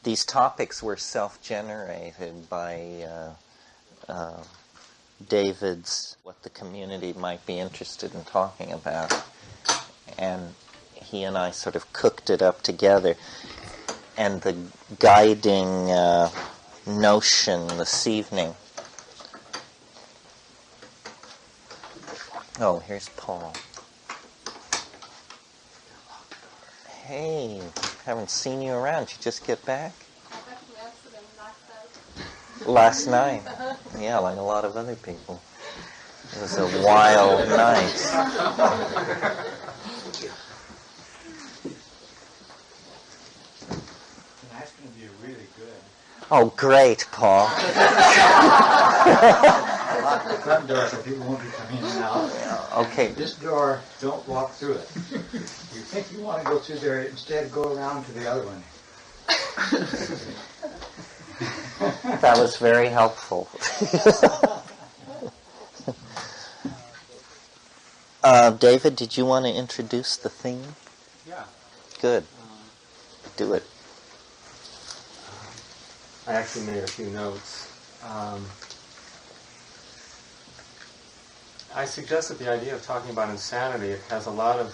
these topics were self-generated by David's, what the community might be interested in talking about. And he and I sort of cooked it up together. And the guiding notion this evening. Oh, here's Paul. Hey, haven't seen you around. Did you just get back? Last night. Yeah, like a lot of other people. It was a wild night. Tonight's going to be really good. Oh, great, Paul. A lot of the front door, so people won't be coming in and out. Okay. This door, don't walk through it. You think you want to go through there, instead go around to the other one. That was very helpful. David, did you want to introduce the theme? Yeah. Good. Do it. I actually made a few notes. I suggested the idea of talking about insanity. It has a lot of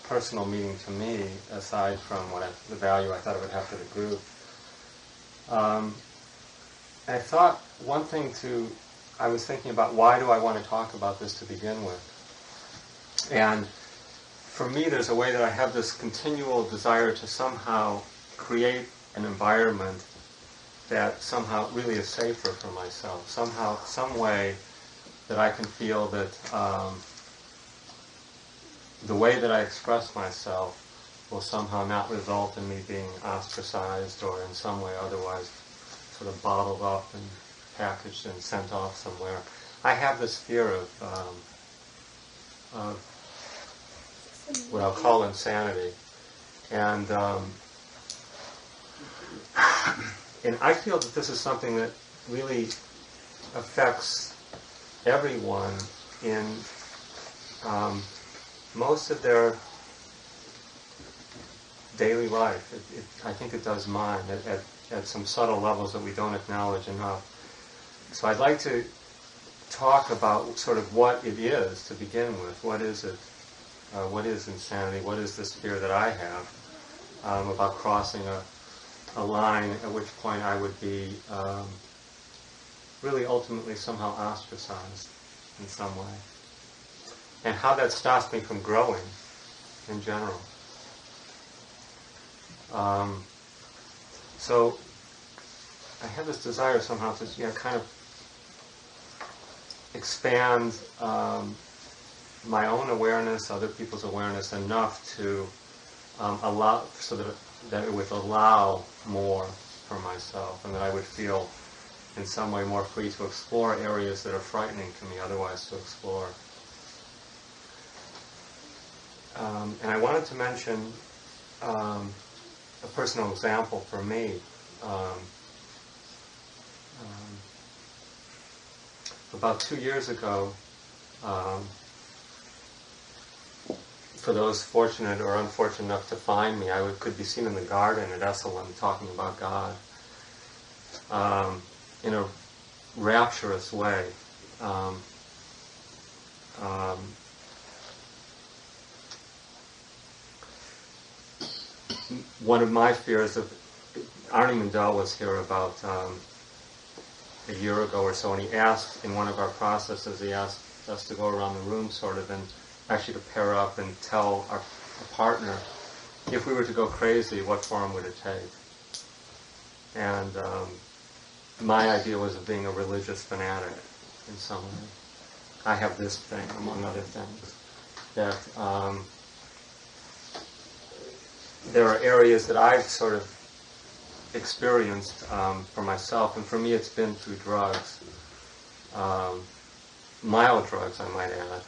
personal meaning to me, aside from the value I thought it would have to the group. I thought one thing I was thinking about, why do I want to talk about this to begin with? And for me, there's a way that I have this continual desire to somehow create an environment that somehow really is safer for myself. Somehow, some way that I can feel that the way that I express myself will somehow not result in me being ostracized or in some way otherwise sort of bottled up and packaged and sent off somewhere. I have this fear of what I'll call insanity. And I feel that this is something that really affects everyone in most of their daily life. I think it does mine at some subtle levels that we don't acknowledge enough. So I'd like to talk about sort of what it is to begin with. What is it? What is insanity? What is this fear that I have about crossing a line at which point I would be really ultimately somehow ostracized in some way? And how that stops me from growing in general. So I have this desire somehow to kind of expand my own awareness, other people's awareness enough to allow, so that it would allow more for myself, and that I would feel in some way more free to explore areas that are frightening to me otherwise to explore. And I wanted to mention a personal example for me. About 2 years ago, for those fortunate or unfortunate enough to find me, I could be seen in the garden at Asylum talking about God in a rapturous way. One of my fears of Arnie Mindell was here about a year ago or so, and he asked in one of our processes, he asked us to go around the room sort of and actually to pair up and tell our partner, if we were to go crazy, what form would it take? And my idea was of being a religious fanatic in some way. I have this thing, among other things, that there are areas that I've sort of experienced for myself, and for me it's been through drugs, mild drugs I might add,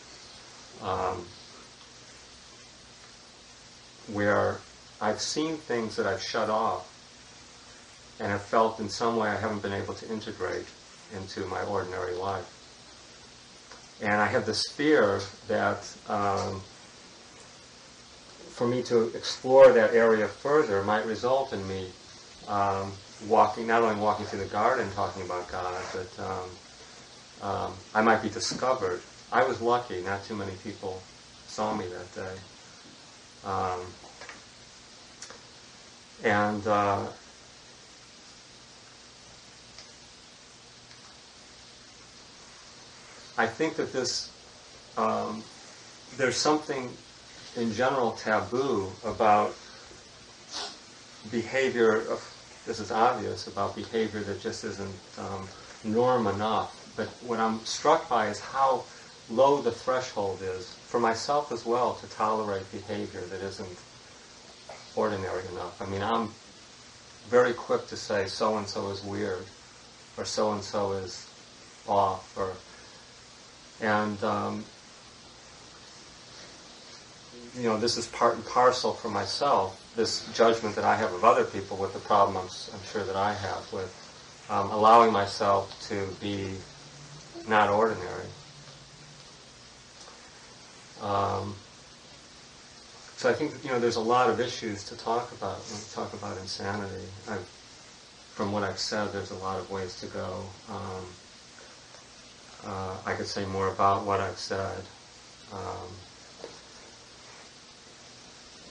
where I've seen things that I've shut off and have felt in some way I haven't been able to integrate into my ordinary life. And I have this fear that for me to explore that area further might result in me not only walking through the garden talking about God, but I might be discovered. I was lucky; not too many people saw me that day. I think that there's something in general taboo about behavior, this is obvious, about behavior that just isn't norm enough. But what I'm struck by is how low the threshold is, for myself as well, to tolerate behavior that isn't ordinary enough. I mean, I'm very quick to say so-and-so is weird, or so-and-so is off, and this is part and parcel for myself, this judgment that I have of other people with the problem I'm sure that I have with allowing myself to be not ordinary. So I think that, there's a lot of issues to talk about when we talk about insanity. From what I've said, there's a lot of ways to go. I could say more about what I've said.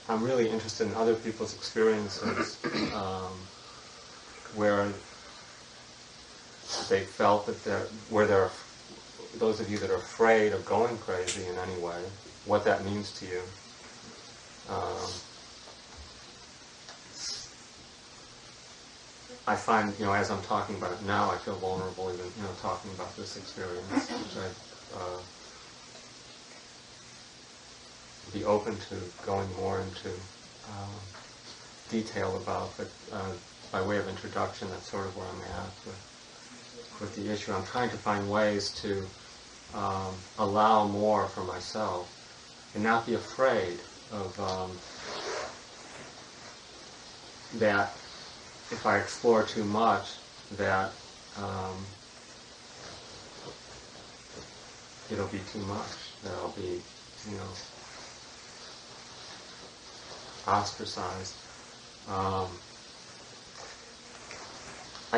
I'm really interested in other people's experiences where they felt that those of you that are afraid of going crazy in any way, what that means to you. I find, as I'm talking about it now, I feel vulnerable even, talking about this experience, which I'd be open to going more into detail about, but by way of introduction, that's sort of where I'm at with the issue. I'm trying to find ways to allow more for myself and not be afraid of that if I explore too much, that it'll be too much, that I'll be, ostracized. I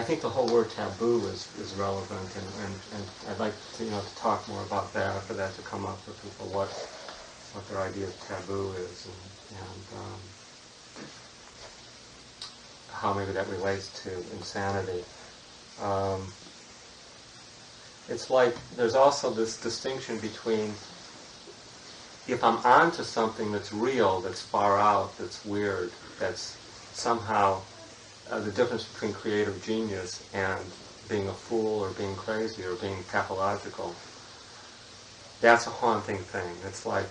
think the whole word taboo is relevant, and I'd like to, to talk more about that, for that to come up for people, what their idea of taboo is, and how maybe that relates to insanity. It's like there's also this distinction between if I'm onto something that's real, that's far out, that's weird, that's somehow the difference between creative genius and being a fool or being crazy or being pathological. That's a haunting thing. It's like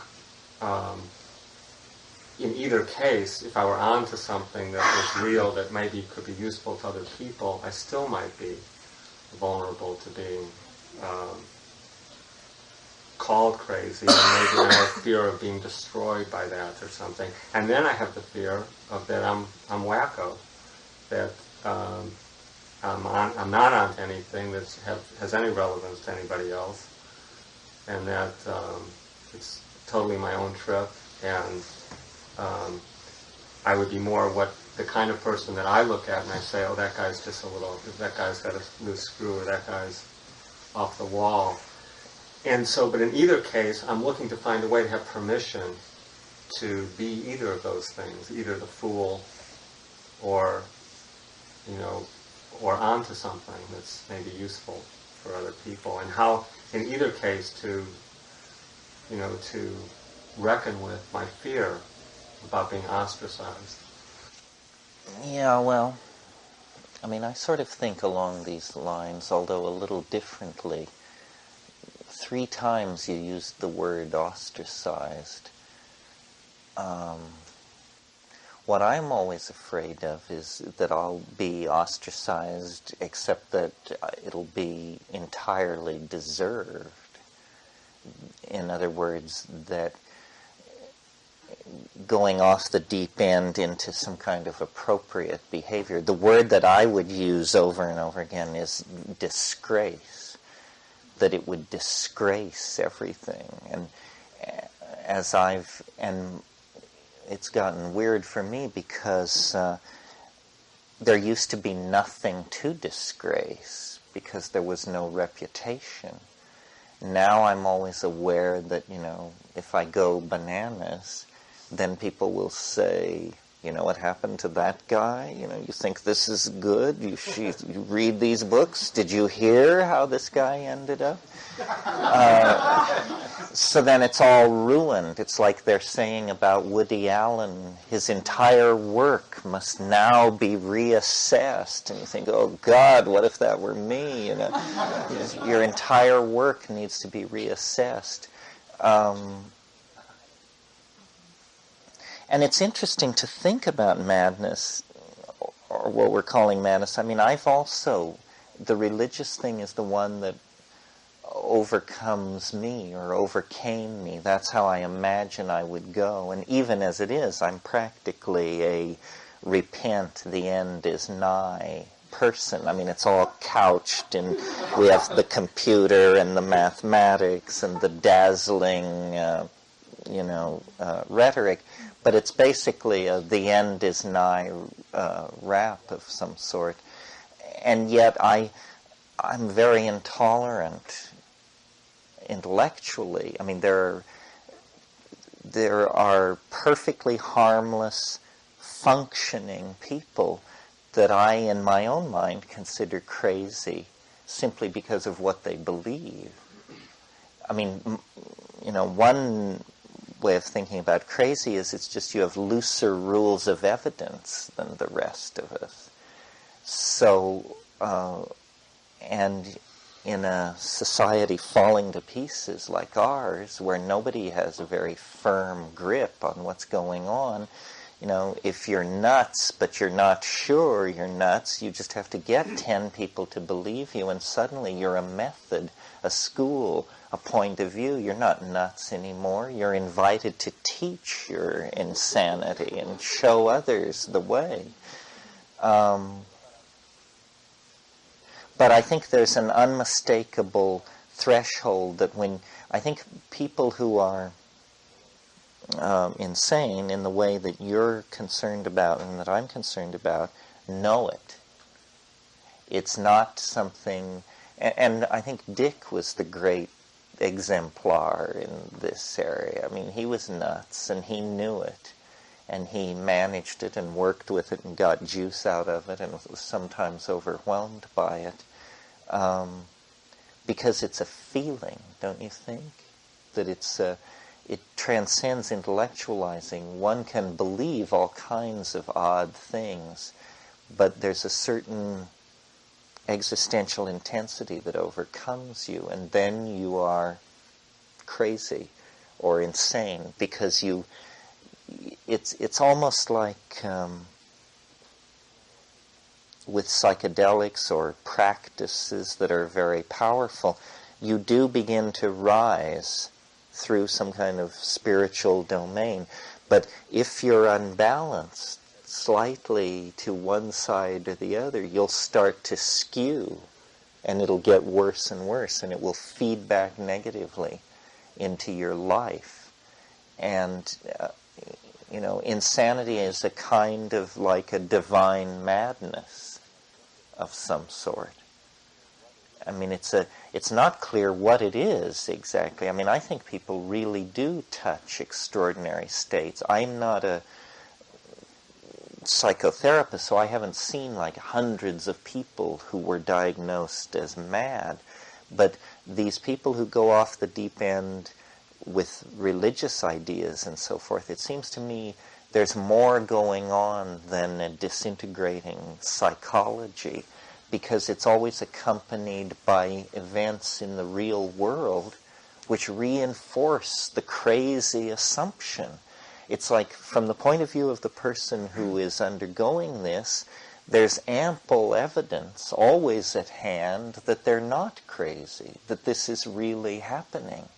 in either case, if I were onto something that was real, that maybe could be useful to other people, I still might be vulnerable to being called crazy, and maybe I have fear of being destroyed by that or something. And then I have the fear of that I'm wacko, that I'm not onto anything that has any relevance to anybody else, and that it's totally my own trip, and I would be more the kind of person that I look at and I say, oh, that guy's that guy's got a loose screw, or that guy's off the wall. And so, but in either case, I'm looking to find a way to have permission to be either of those things, either the fool or, or onto something that's maybe useful for other people. And how, in either case, to reckon with my fear about being ostracized. Yeah, well, I sort of think along these lines, although a little differently. 3 times you used the word ostracized. What I'm always afraid of is that I'll be ostracized, except that it'll be entirely deserved. In other words, that going off the deep end into some kind of appropriate behavior. The word that I would use over and over again is disgrace. That it would disgrace everything. And it's gotten weird for me because there used to be nothing to disgrace because there was no reputation. Now I'm always aware that, if I go bananas, then people will say, what happened to that guy? You think this is good? You read these books? Did you hear how this guy ended up? So then it's all ruined. It's like they're saying about Woody Allen, his entire work must now be reassessed. And you think, oh God, what if that were me? Your entire work needs to be reassessed. And it's interesting to think about madness, or what we're calling madness. I mean, the religious thing is the one that overcomes me or overcame me. That's how I imagine I would go. And even as it is, I'm practically a repent, the end is nigh person. I mean, it's all couched in, we have the computer and the mathematics and the dazzling, rhetoric. But it's basically the end is nigh rap of some sort. And yet I'm very intolerant intellectually. I mean, there are perfectly harmless, functioning people that I, in my own mind, consider crazy simply because of what they believe. I mean, one way of thinking about crazy is it's just you have looser rules of evidence than the rest of us. So, and in a society falling to pieces like ours, where nobody has a very firm grip on what's going on, if you're nuts, but you're not sure you're nuts, you just have to get 10 people to believe you, and suddenly you're a method, a school, a point of view. You're not nuts anymore. You're invited to teach your insanity and show others the way. But I think there's an unmistakable threshold that I think people who are insane in the way that you're concerned about and that I'm concerned about know it. It's not something, and I think Dick was the great exemplar in this area. I mean, he was nuts and he knew it. And he managed it and worked with it and got juice out of it and was sometimes overwhelmed by it. Because it's a feeling, don't you think? That it transcends intellectualizing. One can believe all kinds of odd things, but there's a certain existential intensity that overcomes you, and then you are crazy or insane because it's almost like with psychedelics or practices that are very powerful, you do begin to rise through some kind of spiritual domain. But if you're unbalanced slightly to one side or the other, you'll start to skew, and it'll get worse and worse, and it will feed back negatively into your life. And insanity is a kind of like a divine madness of some sort. I mean, it's not clear what it is exactly. I mean, I think people really do touch extraordinary states. I'm not a psychotherapist, so I haven't seen like hundreds of people who were diagnosed as mad. But these people who go off the deep end with religious ideas and so forth, it seems to me there's more going on than a disintegrating psychology, because it's always accompanied by events in the real world which reinforce the crazy assumption. It's like, from the point of view of the person who is undergoing this, there's ample evidence always at hand that they're not crazy, that this is really happening.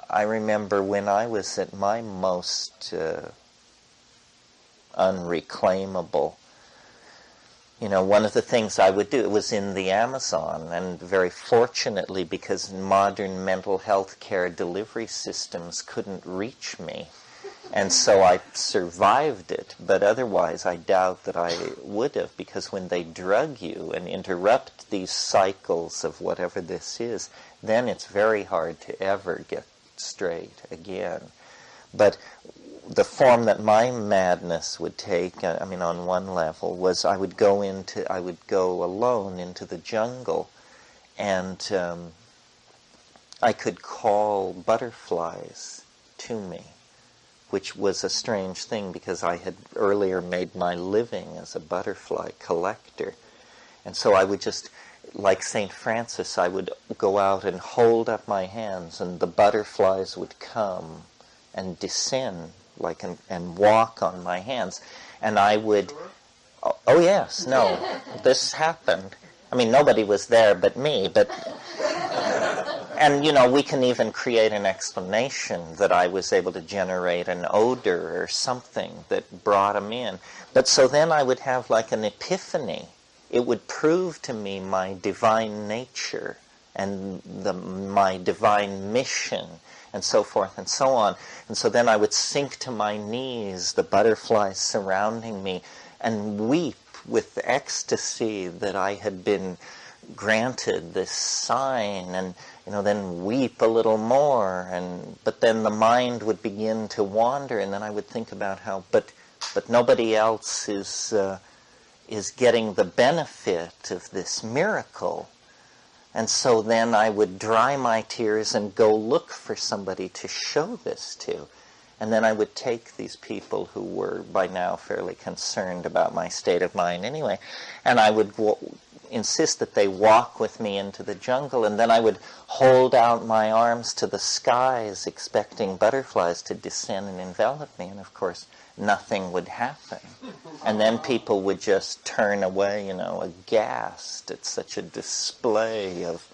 I remember when I was at my most unreclaimable, one of the things I would do, it was in the Amazon, and very fortunately, because modern mental health care delivery systems couldn't reach me, And so I survived it, but otherwise I doubt that I would have, because when they drug you and interrupt these cycles of whatever this is, then it's very hard to ever get straight again. But the form that my madness would take, I mean, on one level, was I would go alone into the jungle, and I could call butterflies to me, which was a strange thing because I had earlier made my living as a butterfly collector. And so I would just, like St. Francis, I would go out and hold up my hands, and the butterflies would come and descend, and walk on my hands. And I would, oh yes, no, this happened. I mean, nobody was there but me, but... And, we can even create an explanation that I was able to generate an odor or something that brought them in. But so then I would have like an epiphany. It would prove to me my divine nature and my divine mission and so forth and so on. And so then I would sink to my knees, the butterflies surrounding me, and weep with ecstasy that I had been granted this sign, and then weep a little more, but then the mind would begin to wander, and then I would think about how but nobody else is getting the benefit of this miracle. And so then I would dry my tears and go look for somebody to show this to. And then I would take these people who were by now fairly concerned about my state of mind anyway, and I would insist that they walk with me into the jungle, and then I would hold out my arms to the skies expecting butterflies to descend and envelop me, and of course nothing would happen. And then people would just turn away, aghast at such a display of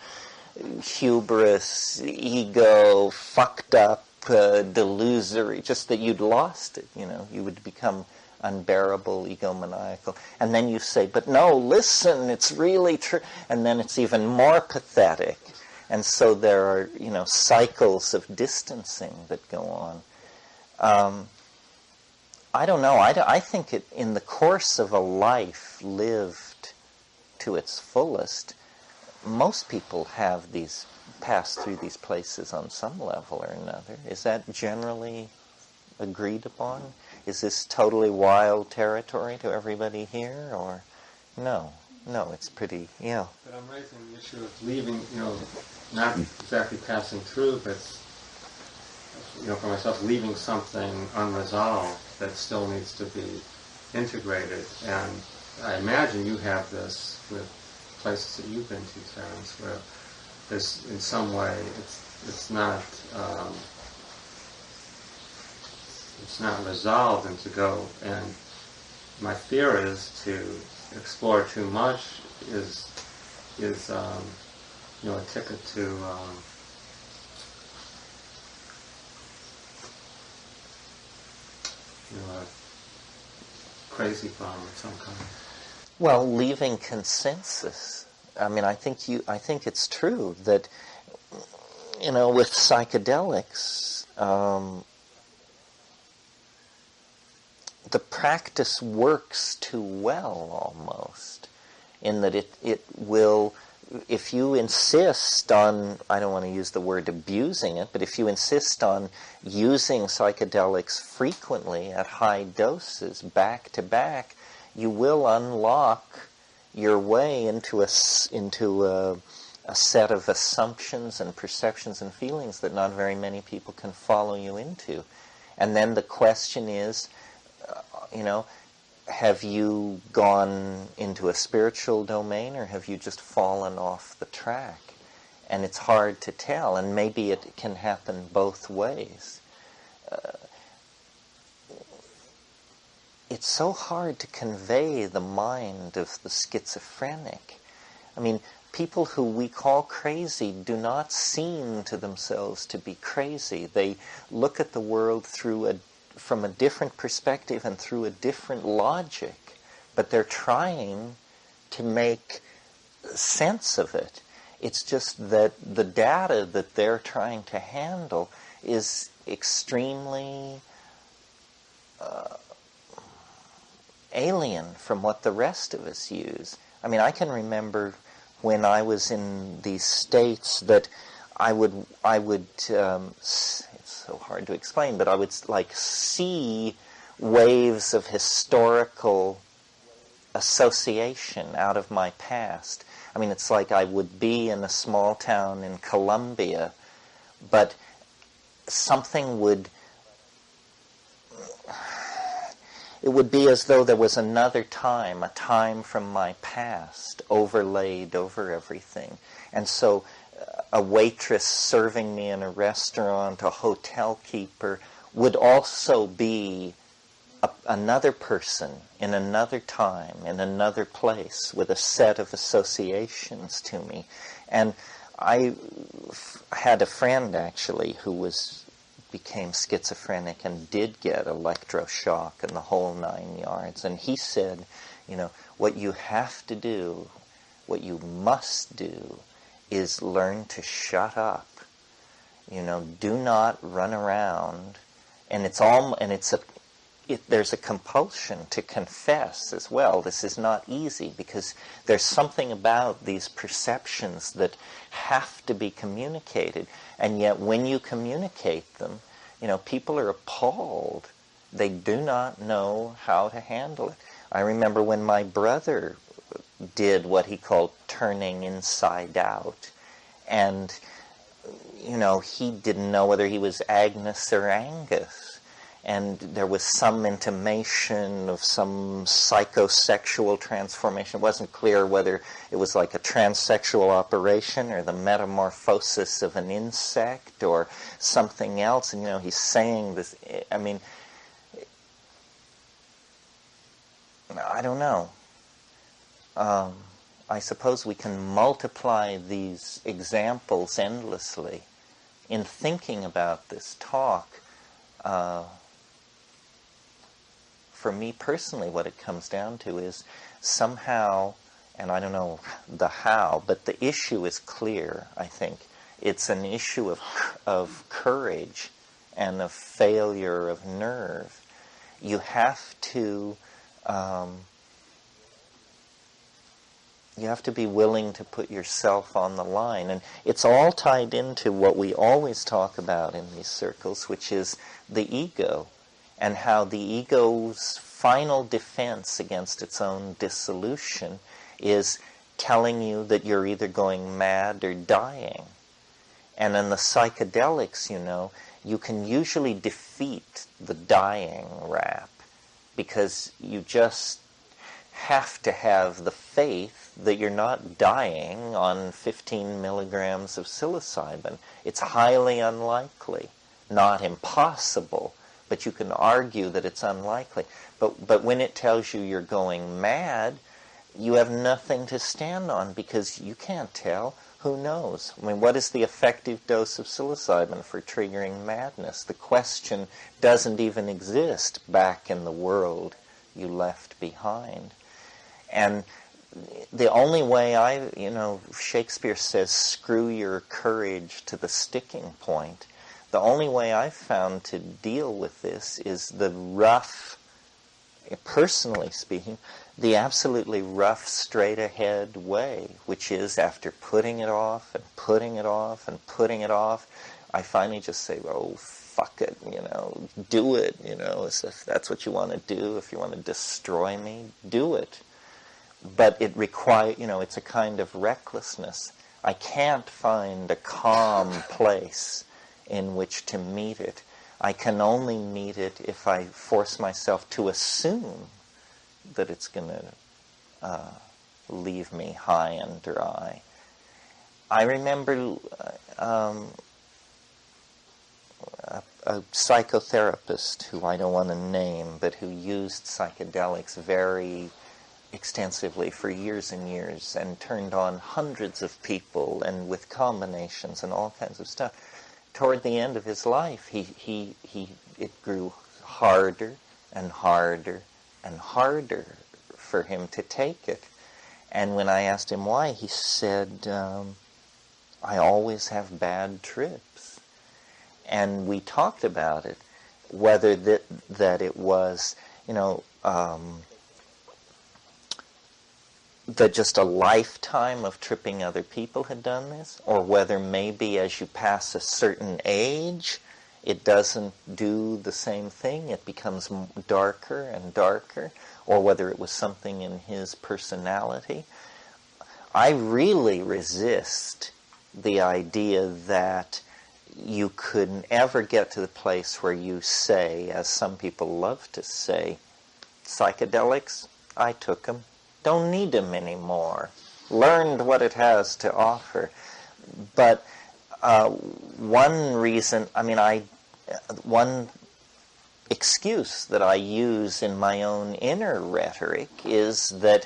hubris, ego, fucked up, delusory, just that you'd lost it, you would become unbearable, egomaniacal. And then you say, but no, listen, it's really true. And then it's even more pathetic. And so there are, cycles of distancing that go on. I don't know. I think in the course of a life lived to its fullest, most people have passed through these places on some level or another. Is that generally agreed upon? Is this totally wild territory to everybody here, or no? No, it's pretty, But I'm raising the issue of leaving, not exactly passing through, but, for myself, leaving something unresolved that still needs to be integrated. And I imagine you have this with places that you've been to, Terence, where there's, in some way, it's not resolved, and to go, and my fear is to explore too much is a ticket to a crazy bomb of some kind. Well, leaving consensus. I mean, I think it's true that with psychedelics, the practice works too well almost, in that it will, if you insist on, I don't want to use the word abusing it, but if you insist on using psychedelics frequently at high doses, back to back, you will unlock your way into a set of assumptions and perceptions and feelings that not very many people can follow you into. And then the question is, have you gone into a spiritual domain, or have you just fallen off the track? And it's hard to tell, and maybe it can happen both ways. It's so hard to convey the mind of the schizophrenic. I mean, people who we call crazy do not seem to themselves to be crazy. They look at the world from a different perspective and through a different logic, but they're trying to make sense of it. It's just that the data that they're trying to handle is extremely alien from what the rest of us use. I mean, I can remember when I was in these states that I would it's so hard to explain, but I would like see waves of historical association out of my past. I mean, it's like I would be in a small town in Colombia, but something would, it would be as though there was another time, a time from my past, overlaid over everything. And so a waitress serving me in a restaurant, a hotel keeper, would also be another person in another time, in another place, with a set of associations to me. And I had a friend, actually, who became schizophrenic and did get electroshock and the whole 9 yards. And he said, you know, what you have to do, what you must do, is learn to shut up. You know, do not run around. And there's a compulsion to confess as well. This is not easy because there's something about these perceptions that have to be communicated. And yet when you communicate them, you know, people are appalled. They do not know how to handle it. I remember when my brother did what he called turning inside out. And, you know, he didn't know whether he was Agnes or Angus. And there was some intimation of some psychosexual transformation. It wasn't clear whether it was like a transsexual operation or the metamorphosis of an insect or something else. And, you know, he's saying this, I mean, I don't know. I suppose we can multiply these examples endlessly. In thinking about this talk, for me personally, what it comes down to is somehow, and I don't know the how, but the issue is clear, I think. It's an issue of courage and of failure of nerve. You have to be willing to put yourself on the line. And it's all tied into what we always talk about in these circles, which is the ego, and how the ego's final defense against its own dissolution is telling you that you're either going mad or dying. And in the psychedelics, you know, you can usually defeat the dying rap because you just have to have the faith that you're not dying on 15 milligrams of psilocybin. It's highly unlikely, not impossible, but you can argue that it's unlikely. But when it tells you you're going mad, you have nothing to stand on because you can't tell. Who knows? I mean, what is the effective dose of psilocybin for triggering madness? The question doesn't even exist back in the world you left behind. And the only way Shakespeare says, screw your courage to the sticking point. The only way I've found to deal with this is the rough, personally speaking, the absolutely rough, straight-ahead way, which is after putting it off and putting it off and putting it off, I finally just say, oh, fuck it, do it, if that's what you want to do, if you want to destroy me, do it. But it requires, it's a kind of recklessness. I can't find a calm place in which to meet it. I can only meet it if I force myself to assume that it's going to leave me high and dry. I remember a psychotherapist who I don't want to name, but who used psychedelics very extensively for years and years and turned on hundreds of people and with combinations and all kinds of stuff. Toward the end of his life, it grew harder and harder and harder for him to take it. And when I asked him why, he said, I always have bad trips. And we talked about it. whether that it was, that just a lifetime of tripping other people had done this, or whether maybe as you pass a certain age, it doesn't do the same thing, it becomes darker and darker, or whether it was something in his personality. I really resist the idea that you could ever get to the place where you say, as some people love to say, psychedelics, I took them, don't need them anymore, learned what it has to offer. But one reason, one excuse that I use in my own inner rhetoric is that,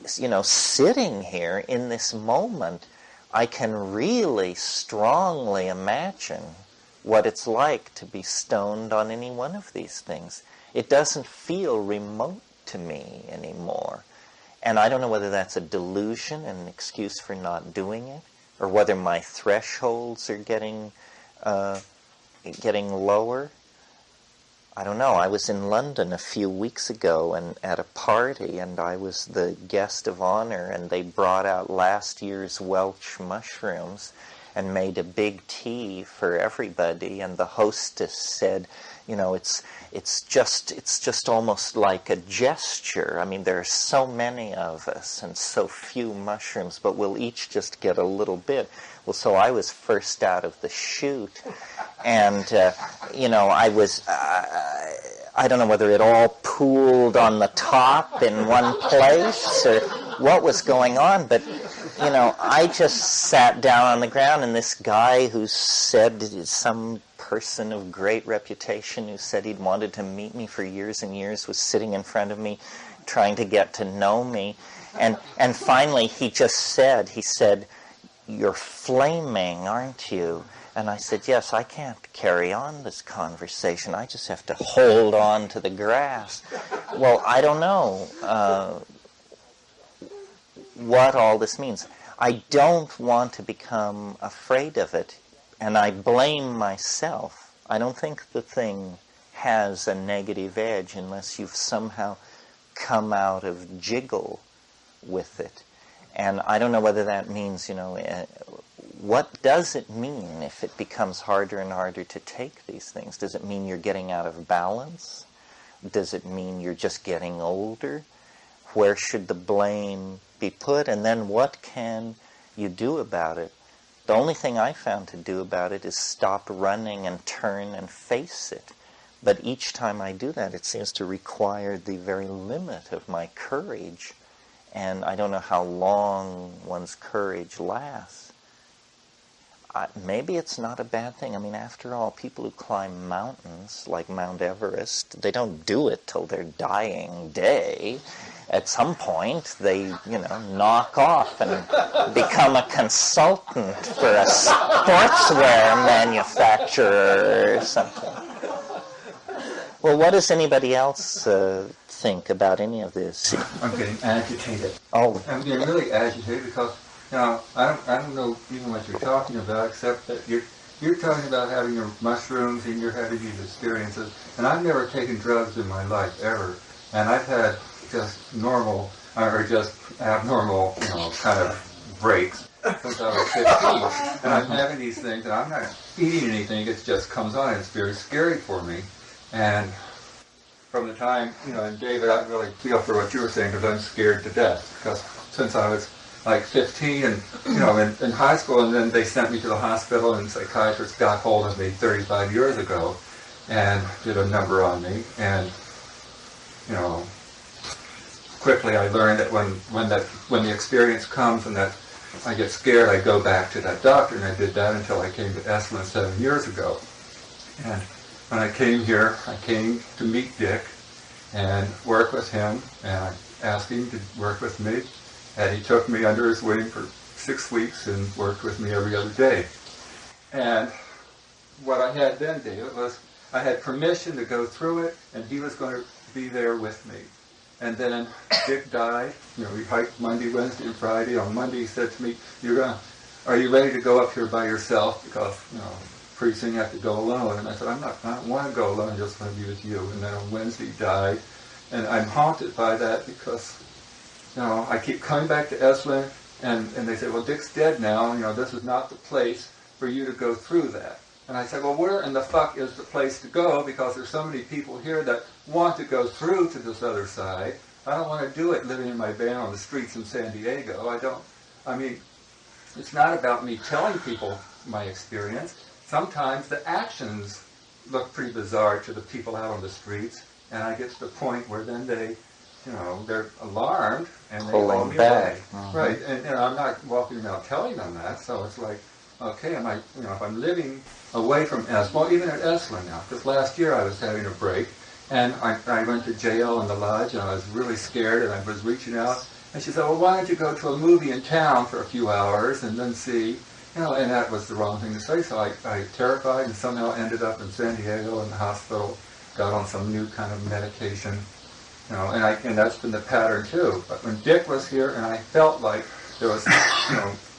sitting here in this moment, I can really strongly imagine what it's like to be stoned on any one of these things. It doesn't feel remote to me anymore. And I don't know whether that's a delusion, an excuse for not doing it, or whether my thresholds are getting lower. I don't know. I was in London a few weeks ago and at a party, and I was the guest of honor, and they brought out last year's Welsh mushrooms and made a big tea for everybody, and the hostess said, it's just almost like a gesture. There are so many of us and so few mushrooms, but we'll each just get a little bit. Well, so I was first out of the chute, and I was, I don't know whether it all pooled on the top in one place or what was going on, but I just sat down on the ground, and this guy who said, some person of great reputation who said he'd wanted to meet me for years and years, was sitting in front of me trying to get to know me. And finally he said, "You're flaming, aren't you?" And I said, "Yes, I can't carry on this conversation. I just have to hold on to the grass." Well, I don't know what all this means. I don't want to become afraid of it, and I blame myself. I don't think the thing has a negative edge unless you've somehow come out of jiggle with it. And I don't know whether that means, what does it mean if it becomes harder and harder to take these things? Does it mean you're getting out of balance? Does it mean you're just getting older? Where should the blame be put? And then what can you do about it? The only thing I found to do about it is stop running and turn and face it. But each time I do that, it seems to require the very limit of my courage. And I don't know how long one's courage lasts. Maybe it's not a bad thing. After all, people who climb mountains, like Mount Everest, they don't do it till their dying day. At some point, they, knock off and become a consultant for a sportswear manufacturer or something. Well, what does anybody else think about any of this? I'm getting agitated. Oh. I'm getting really agitated because, I don't know even what you're talking about, except that you're talking about having your mushrooms and you're having these experiences. And I've never taken drugs in my life, ever. And I've had just normal, or just abnormal, kind of breaks since I was 15. And I'm having these things, and I'm not eating anything, it just comes on, and it's very scary for me. And from the time, and David, I really feel for what you were saying, because I'm scared to death. Because since I was like 15 and, in high school, and then they sent me to the hospital, and psychiatrists got hold of me 35 years ago and did a number on me. And, quickly I learned that when the experience comes and that I get scared, I go back to that doctor, and I did that until I came to Esalen 7 years ago. And when I came here, I came to meet Dick and work with him, and I asked him to work with me, and he took me under his wing for 6 weeks and worked with me every other day. And what I had then, David, was I had permission to go through it, and he was going to be there with me. And then Dick died. We hiked Monday, Wednesday, and Friday. On Monday, he said to me, "Are you ready to go up here by yourself? Because pretty soon you have to go alone. And I said, I don't want to go alone, I just want to be with you. And then on Wednesday he died. And I'm haunted by that because, I keep coming back to Esalen, and they say, well, Dick's dead now, this is not the place for you to go through that. And I said, well, where in the fuck is the place to go? Because there's so many people here that want to go through to this other side. I don't want to do it living in my van on the streets in San Diego. It's not about me telling people my experience. Sometimes the actions look pretty bizarre to the people out on the streets, and I get to the point where then they, they're alarmed and they call me away. Right, and I'm not walking around telling them that, so it's like, okay, if I'm living away from Esalen, well, even at Esalen now, because last year I was having a break, and I went to jail in the lodge, and I was really scared, and I was reaching out, and she said, well, why don't you go to a movie in town for a few hours and then see, and that was the wrong thing to say, so I terrified and somehow ended up in San Diego in the hospital, got on some new kind of medication, and that's been the pattern too. But when Dick was here and I felt like there was,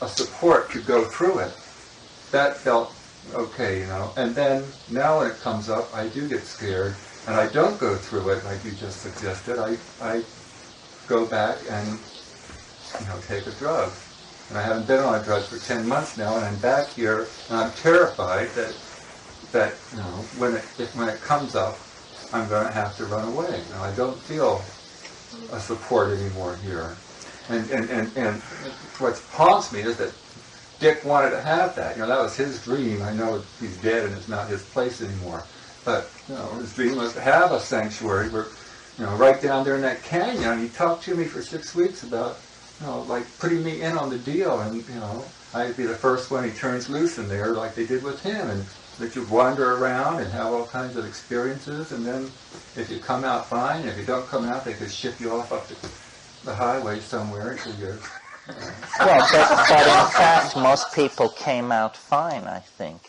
a support to go through it, that felt okay, and then now when it comes up, I do get scared, and I don't go through it like you just suggested. I go back and, take a drug. And I haven't been on a drug for 10 months now, and I'm back here, and I'm terrified that when it comes up, I'm going to have to run away. I don't feel a support anymore here. And what haunts me is that Dick wanted to have that. That was his dream. I know he's dead and it's not his place anymore. But, his dream was to have a sanctuary where, right down there in that canyon. He talked to me for 6 weeks about, like putting me in on the deal. And, I'd be the first one he turns loose in there like they did with him. And that you wander around and have all kinds of experiences. And then if you come out fine, if you don't come out, they could ship you off up the highway somewhere until you're... Well, but in fact, most people came out fine, I think.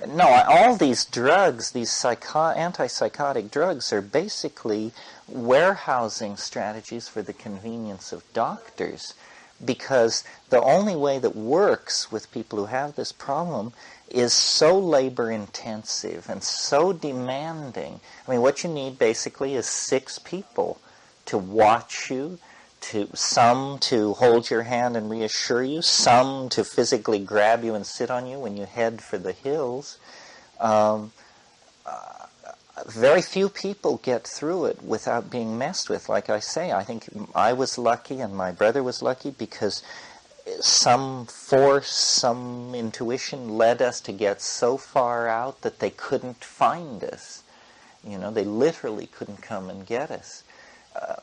No, all these drugs, these antipsychotic drugs, are basically warehousing strategies for the convenience of doctors, because the only way that works with people who have this problem is so labor-intensive and so demanding. What you need basically is 6 people to watch you, some to hold your hand and reassure you, some to physically grab you and sit on you when you head for the hills. Very few people get through it without being messed with. Like I say, I think I was lucky and my brother was lucky because some force, some intuition led us to get so far out that they couldn't find us. They literally couldn't come and get us.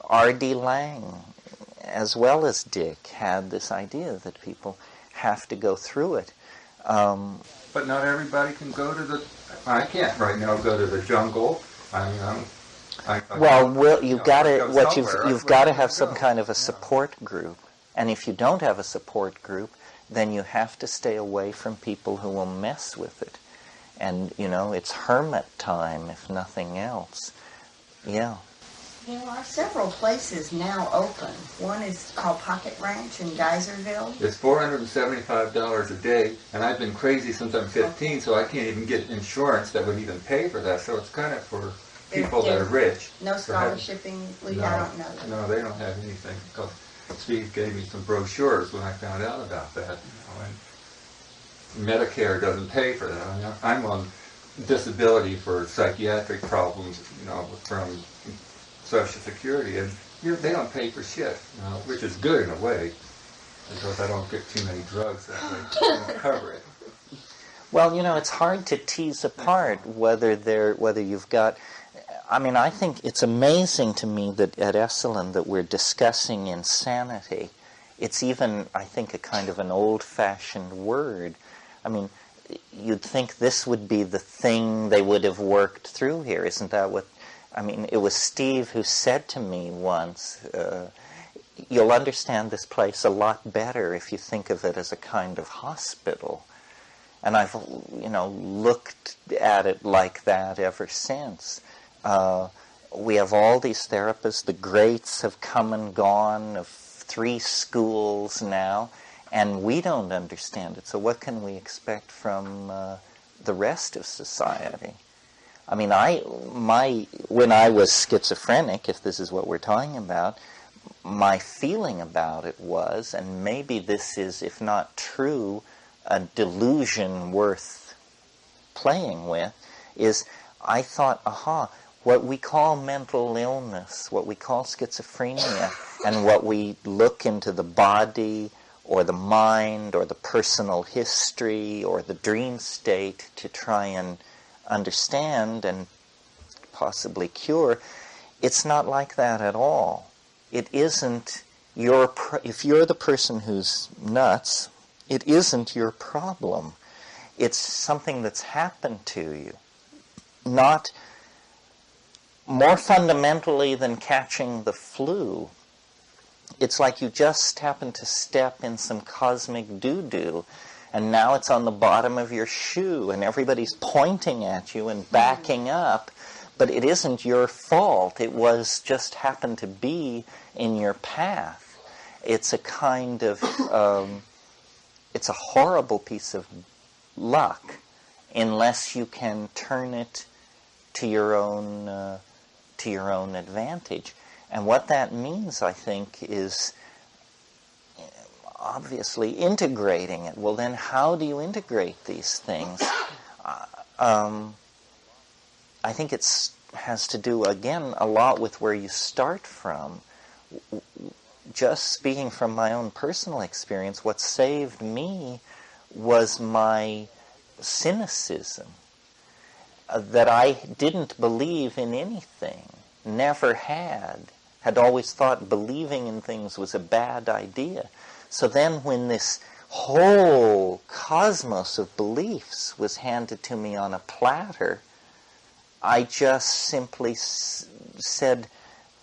R.D. Lang, as well as Dick, had this idea that people have to go through it. But not everybody can go to the... I can't right now go to the jungle. You've got to have some kind of a support group. And if you don't have a support group, then you have to stay away from people who will mess with it. And, it's hermit time, if nothing else. Yeah. There are several places now open. One is called Pocket Ranch in Geyserville. It's $475 a day, and I've been crazy since I'm 15, so I can't even get insurance that would even pay for that. So it's kind of for people that are rich. No scholarshiping? I don't know. No, they don't have anything. Because Steve gave me some brochures when I found out about that. And Medicare doesn't pay for that. I'm on disability for psychiatric problems, from Social Security, and they don't pay for shit, which is good in a way, because I don't get too many drugs that way. They don't cover it. Well, it's hard to tease apart whether you've got... I think it's amazing to me that at Esalen that we're discussing insanity. It's even, I think, a kind of an old-fashioned word. You'd think this would be the thing they would have worked through here. Isn't that what... it was Steve who said to me once, you'll understand this place a lot better if you think of it as a kind of hospital. And I've, looked at it like that ever since. We have all these therapists. The greats have come and gone, of 3 schools now, and we don't understand it. So what can we expect from the rest of society. I mean, when I was schizophrenic, if this is what we're talking about, my feeling about it was, and maybe this is, if not true, a delusion worth playing with, is I thought, what we call mental illness, what we call schizophrenia, and what we look into the body or the mind or the personal history or the dream state to try and understand and possibly cure, it's not like that at all. It isn't if you're the person who's nuts, it isn't your problem. It's something that's happened to you. Not more fundamentally than catching the flu. It's like you just happen to step in some cosmic doo-doo, and now it's on the bottom of your shoe, and everybody's pointing at you and backing up, but it isn't your fault. It was just happened to be in your path. It's a kind of, it's a horrible piece of luck, unless you can turn it to your own advantage. And what that means, I think, is obviously integrating it. Well, then how do you integrate these things? I think it has to do, again, a lot with where you start from. Just speaking from my own personal experience, what saved me was my cynicism. That I didn't believe in anything, never had always thought believing in things was a bad idea. So then when this whole cosmos of beliefs was handed to me on a platter, I just simply said,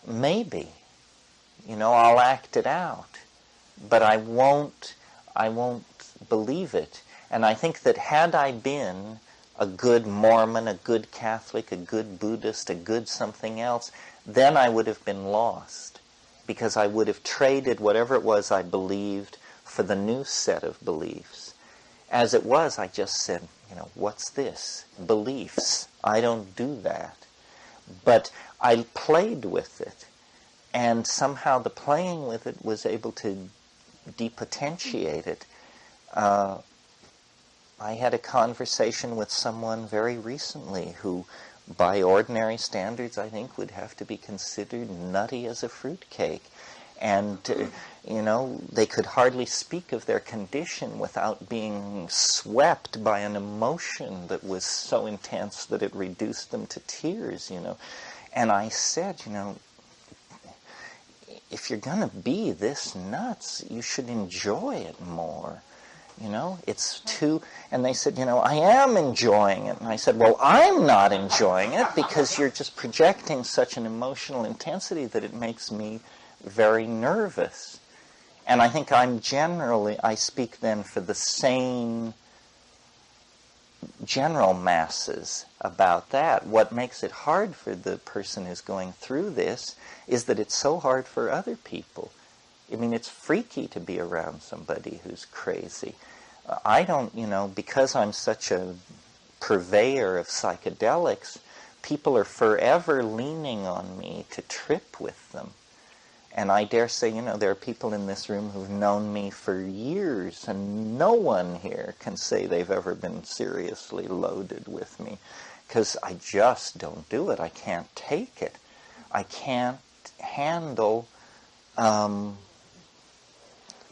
maybe, I'll act it out, but I won't believe it. And I think that had I been a good Mormon, a good Catholic, a good Buddhist, a good something else, then I would have been lost, because I would have traded whatever it was I believed for the new set of beliefs. As it was, I just said, what's this? Beliefs. I don't do that. But I played with it, and somehow the playing with it was able to depotentiate it. I had a conversation with someone very recently who, by ordinary standards, I think would have to be considered nutty as a fruitcake. And, they could hardly speak of their condition without being swept by an emotion that was so intense that it reduced them to tears, And I said, if you're going to be this nuts, you should enjoy it more. It's too, and they said, I am enjoying it. And I said, well, I'm not enjoying it because you're just projecting such an emotional intensity that it makes me very nervous. And I think I speak then for the sane general masses about that. What makes it hard for the person who's going through this is that it's so hard for other people. I mean, it's freaky to be around somebody who's crazy. I don't, because I'm such a purveyor of psychedelics, people are forever leaning on me to trip with them. And I dare say, there are people in this room who've known me for years, and no one here can say they've ever been seriously loaded with me, because I just don't do it. I can't take it. I can't handle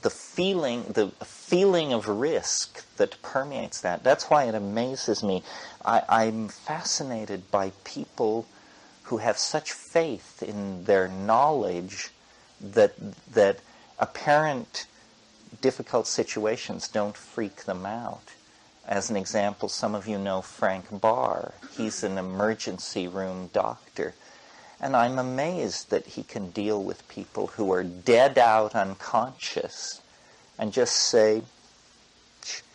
the feeling of risk that permeates that. That's why it amazes me. I'm fascinated by people who have such faith in their knowledge that apparent difficult situations don't freak them out. As an example, some of you know Frank Barr. He's an emergency room doctor. And I'm amazed that he can deal with people who are dead out unconscious and just say,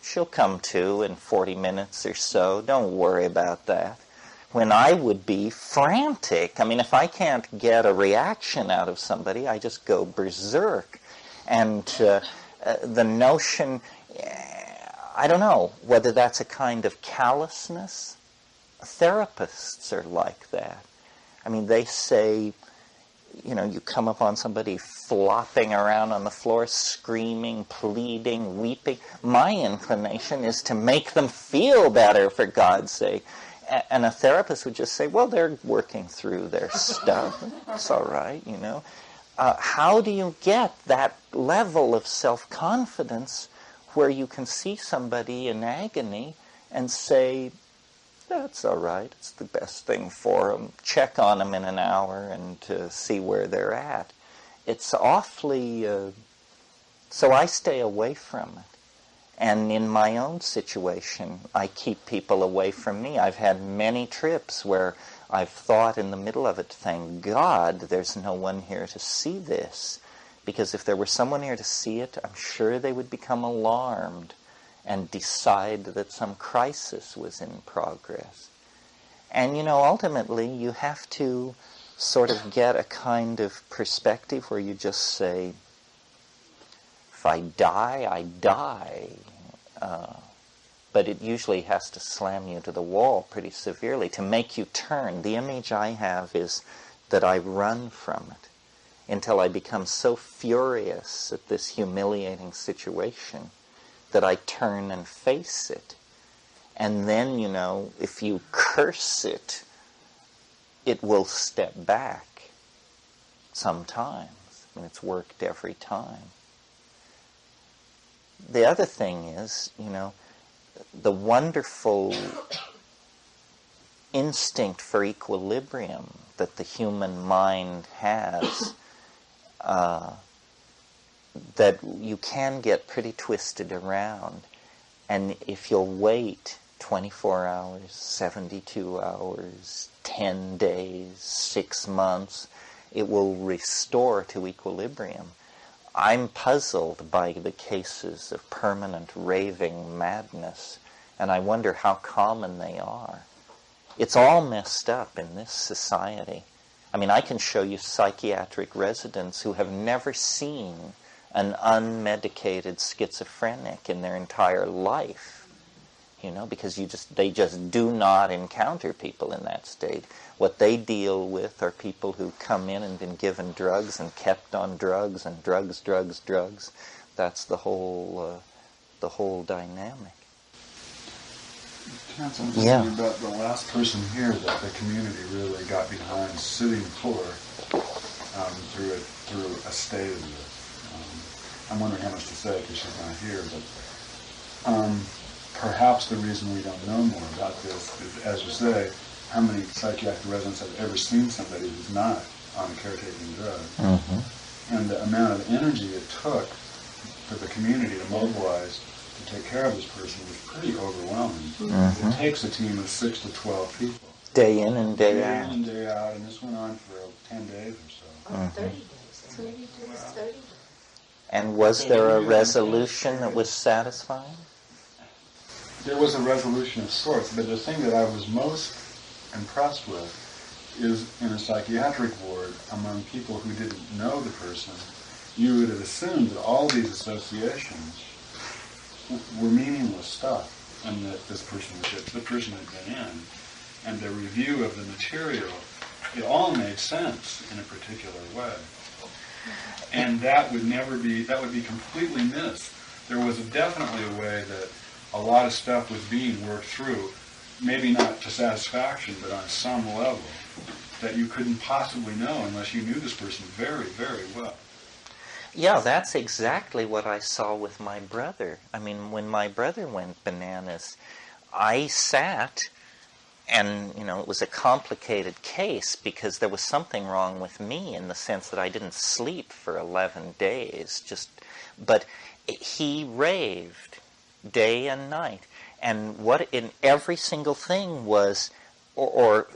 she'll come to in 40 minutes or so, don't worry about that. When I would be frantic. I mean, if I can't get a reaction out of somebody, I just go berserk. And the notion, I don't know whether that's a kind of callousness. Therapists are like that. I mean, they say, you know, you come upon somebody flopping around on the floor, screaming, pleading, weeping. My inclination is to make them feel better, for God's sake. And a therapist would just say, well, they're working through their stuff. It's all right, you know. How do you get that level of self-confidence where you can see somebody in agony and say, that's all right, it's the best thing for them. Check on them in an hour and see where they're at. It's awfully... so I stay away from it. And in my own situation, I keep people away from me. I've had many trips where I've thought in the middle of it, thank God there's no one here to see this. Because if there were someone here to see it, I'm sure they would become alarmed and decide that some crisis was in progress. And, you know, ultimately you have to sort of get a kind of perspective where you just say, if I die, I die. But it usually has to slam you to the wall pretty severely to make you turn. The image I have is that I run from it until I become so furious at this humiliating situation that I turn and face it. And then, you know, if you curse it, it will step back sometimes. I mean, it's worked every time. The other thing is, you know, the wonderful instinct for equilibrium that the human mind has, that you can get pretty twisted around. And if you'll wait 24 hours, 72 hours, 10 days, 6 months, it will restore to equilibrium. I'm puzzled by the cases of permanent raving madness, and I wonder how common they are. It's all messed up in this society. I mean, I can show you psychiatric residents who have never seen an unmedicated schizophrenic in their entire life, you know, because they just do not encounter people in that state. What they deal with are people who come in and been given drugs and kept on drugs and drugs. That's the whole dynamic. Terence, I'm thinking about the last person here that the community really got behind, sitting poor through a state of this. I'm wondering how much to say because she's not here, but perhaps the reason we don't know more about this is, as you say, how many psychiatric residents have ever seen somebody who's not on a caretaking drug. Mm-hmm. And the amount of energy it took for the community to mobilize to take care of this person was pretty overwhelming. Mm-hmm. It takes a team of 6 to 12 people. Day in and day out. Day in and day out, and this went on for 10 days or so. Mm-hmm. 30 days. 30 days. And was there a resolution that was satisfying? There was a resolution of sorts, but the thing that I was most impressed with is in a psychiatric ward among people who didn't know the person, you would have assumed that all these associations were meaningless stuff and that the person had been in. And the review of the material, it all made sense in a particular way. And that would be completely missed. There was definitely a way that a lot of stuff was being worked through, maybe not to satisfaction, but on some level, that you couldn't possibly know unless you knew this person very, very well. Yeah, that's exactly what I saw with my brother. I mean, when my brother went bananas, I sat, and, you know, it was a complicated case because there was something wrong with me in the sense that I didn't sleep for 11 days. But he raved day and night. And what in every single thing was, or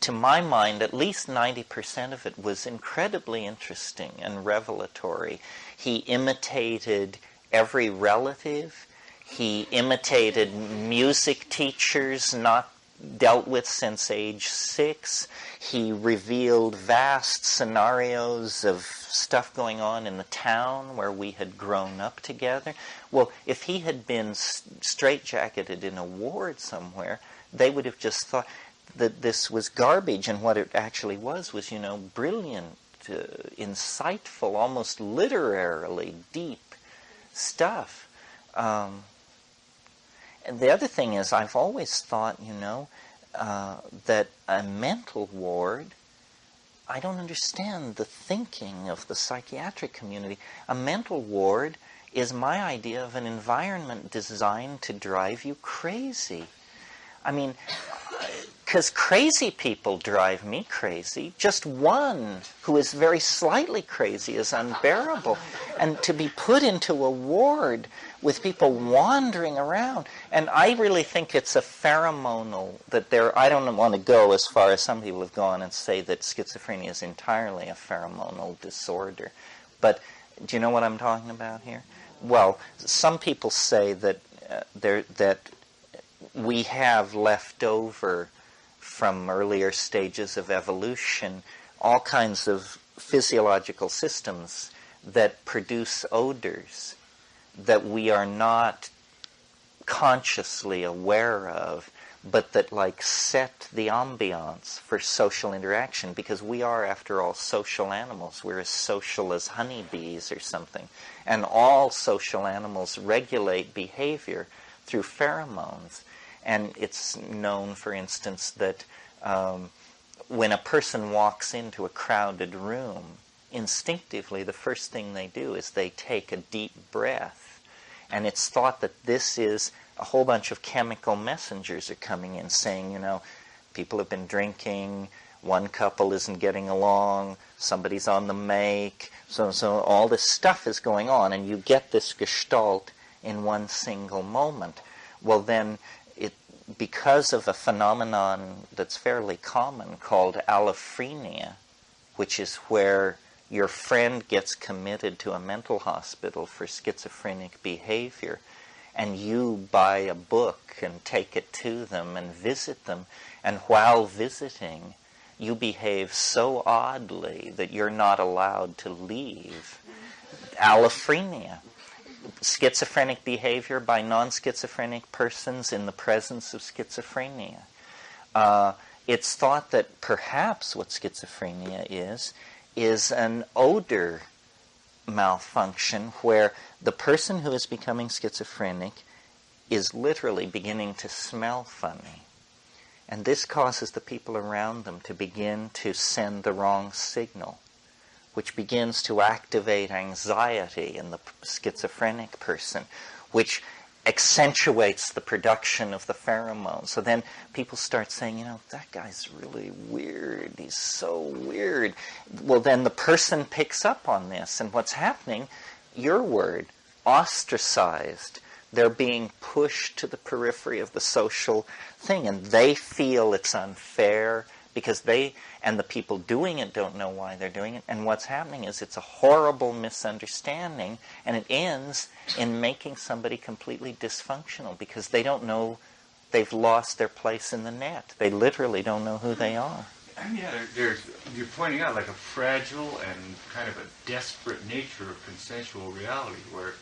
to my mind, at least 90% of it was incredibly interesting and revelatory. He imitated every relative. He imitated music teachers, not dealt with since age 6. He revealed vast scenarios of stuff going on in the town where we had grown up together. Well, if he had been straitjacketed in a ward somewhere, they would have just thought that this was garbage, and what it actually was, brilliant, insightful, almost literarily deep stuff. And the other thing is, I've always thought, that a mental ward, I don't understand the thinking of the psychiatric community. A mental ward is my idea of an environment designed to drive you crazy. I mean, because crazy people drive me crazy. Just one who is very slightly crazy is unbearable. And to be put into a ward with people wandering around, and I really think it's a pheromonal, I don't want to go as far as some people have gone and say that schizophrenia is entirely a pheromonal disorder. But do you know what I'm talking about here? Well, some people say that that we have left over from earlier stages of evolution all kinds of physiological systems that produce odors that we are not consciously aware of, but that set the ambiance for social interaction, because we are, after all, social animals. We're as social as honeybees or something. And all social animals regulate behavior through pheromones. And it's known, for instance, that when a person walks into a crowded room, instinctively the first thing they do is they take a deep breath. And it's thought that this is a whole bunch of chemical messengers are coming in saying, people have been drinking, one couple isn't getting along, somebody's on the make, so all this stuff is going on, and you get this gestalt in one single moment. Well, then, because of a phenomenon that's fairly common called aliphrenia, which is where your friend gets committed to a mental hospital for schizophrenic behavior, and you buy a book and take it to them and visit them, and while visiting, you behave so oddly that you're not allowed to leave. Aliphrenia. Schizophrenic behavior by non-schizophrenic persons in the presence of schizophrenia. It's thought that perhaps what schizophrenia is an odor malfunction where the person who is becoming schizophrenic is literally beginning to smell funny. And this causes the people around them to begin to send the wrong signal, which begins to activate anxiety in the schizophrenic person, which accentuates the production of the pheromones. So then people start saying, that guy's really weird. He's so weird. Well, then the person picks up on this. And what's happening, your word, ostracized. They're being pushed to the periphery of the social thing. And they feel it's unfair because and the people doing it don't know why they're doing it. And what's happening is it's a horrible misunderstanding, and it ends in making somebody completely dysfunctional because they don't know, they've lost their place in the net. They literally don't know who they are. Yeah, you're pointing out like a fragile and kind of a desperate nature of consensual reality, where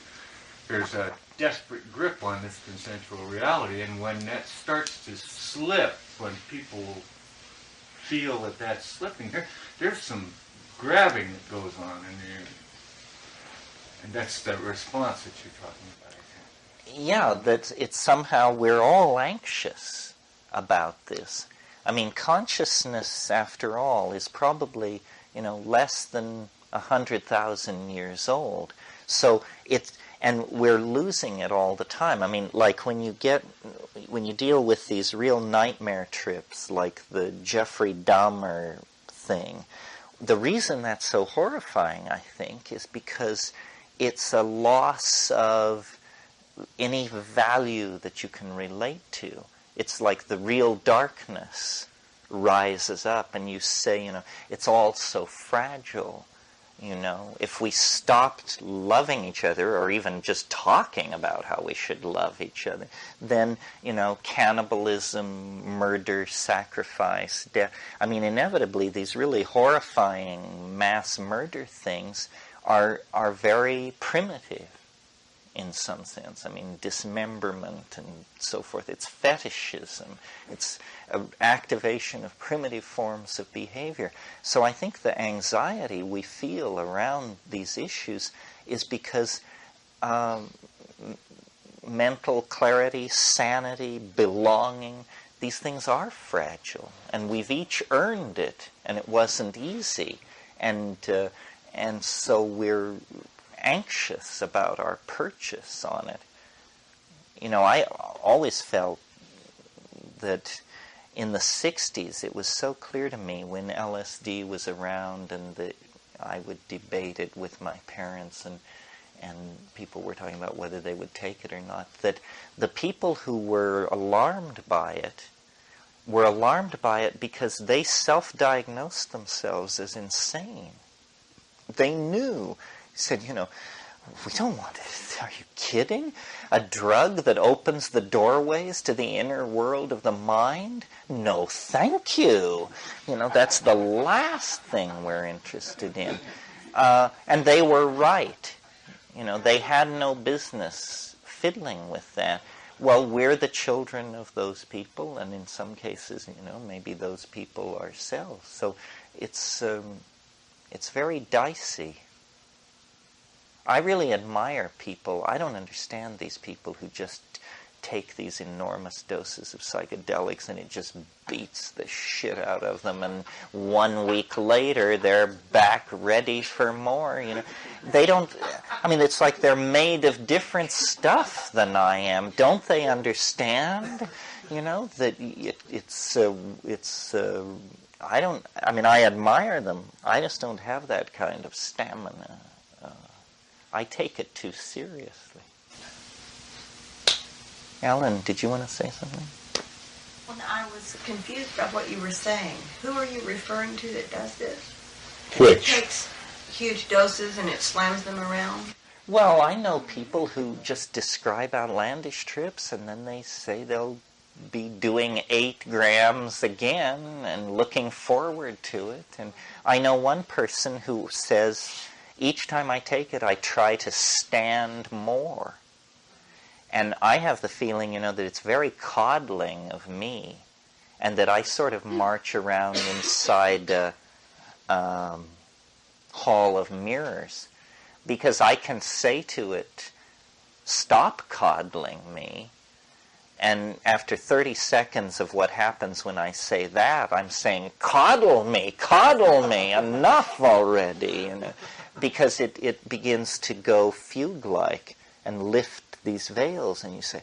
there's a desperate grip on this consensual reality, and when that starts to slip, when people feel that that's slipping, there's some grabbing that goes on in the air. And that's the response that you're talking about, I think. Yeah, that it's somehow we're all anxious about this. I mean, consciousness, after all, is probably, less than 100,000 years old. So and we're losing it all the time. I mean, like when you deal with these real nightmare trips, like the Jeffrey Dahmer thing, the reason that's so horrifying, I think, is because it's a loss of any value that you can relate to. It's like the real darkness rises up, and you say, it's all so fragile. If we stopped loving each other, or even just talking about how we should love each other, then, cannibalism, murder, sacrifice, death, inevitably these really horrifying mass murder things are very primitive in some sense. Dismemberment and so forth. It's fetishism. It's an activation of primitive forms of behavior. So I think the anxiety we feel around these issues is because mental clarity, sanity, belonging, these things are fragile. And we've each earned it, and it wasn't easy. And so we're anxious about our purchase on it. I always felt that in the 60s it was so clear to me when LSD was around and I would debate it with my parents and people were talking about whether they would take it or not, that the people who were alarmed by it were alarmed by it because they self-diagnosed themselves as insane. They knew, said, we don't want it. Are you kidding? A drug that opens the doorways to the inner world of the mind? No, thank you. That's the last thing we're interested in. And they were right. They had no business fiddling with that. Well, we're the children of those people, and in some cases, maybe those people ourselves. So it's very dicey. I really admire people. I don't understand these people who just take these enormous doses of psychedelics and it just beats the shit out of them, and 1 week later they're back ready for more. They don't, it's like they're made of different stuff than I am. Don't they understand, that I admire them. I just don't have that kind of stamina. I take it too seriously. Alan, did you want to say something? Well, I was confused by what you were saying. Who are you referring to that does this? Which? It takes huge doses and it slams them around? Well, I know people who just describe outlandish trips and then they say they'll be doing 8 grams again and looking forward to it. And I know one person who says, each time I take it, I try to stand more. And I have the feeling, that it's very coddling of me, and that I sort of march around inside a hall of mirrors, because I can say to it, stop coddling me. And after 30 seconds of what happens when I say that, I'm saying, coddle me, enough already. Because it begins to go fugue-like and lift these veils, and you say,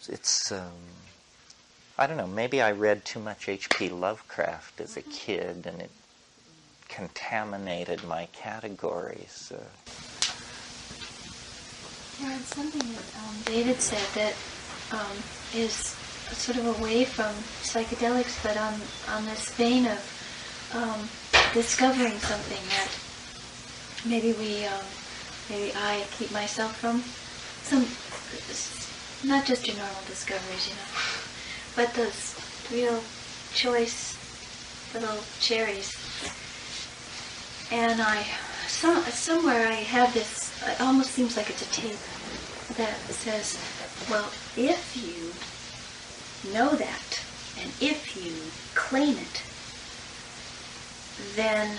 it's, I don't know, maybe I read too much H.P. Lovecraft as a kid, and it contaminated my categories. Yeah, it's something that David said that is sort of away from psychedelics, but on this vein of discovering something that maybe I keep myself from, some, not just your normal discoveries, but those real choice little cherries. And somewhere I have this, it almost seems like it's a tape that says, well, if you know that, and if you claim it, then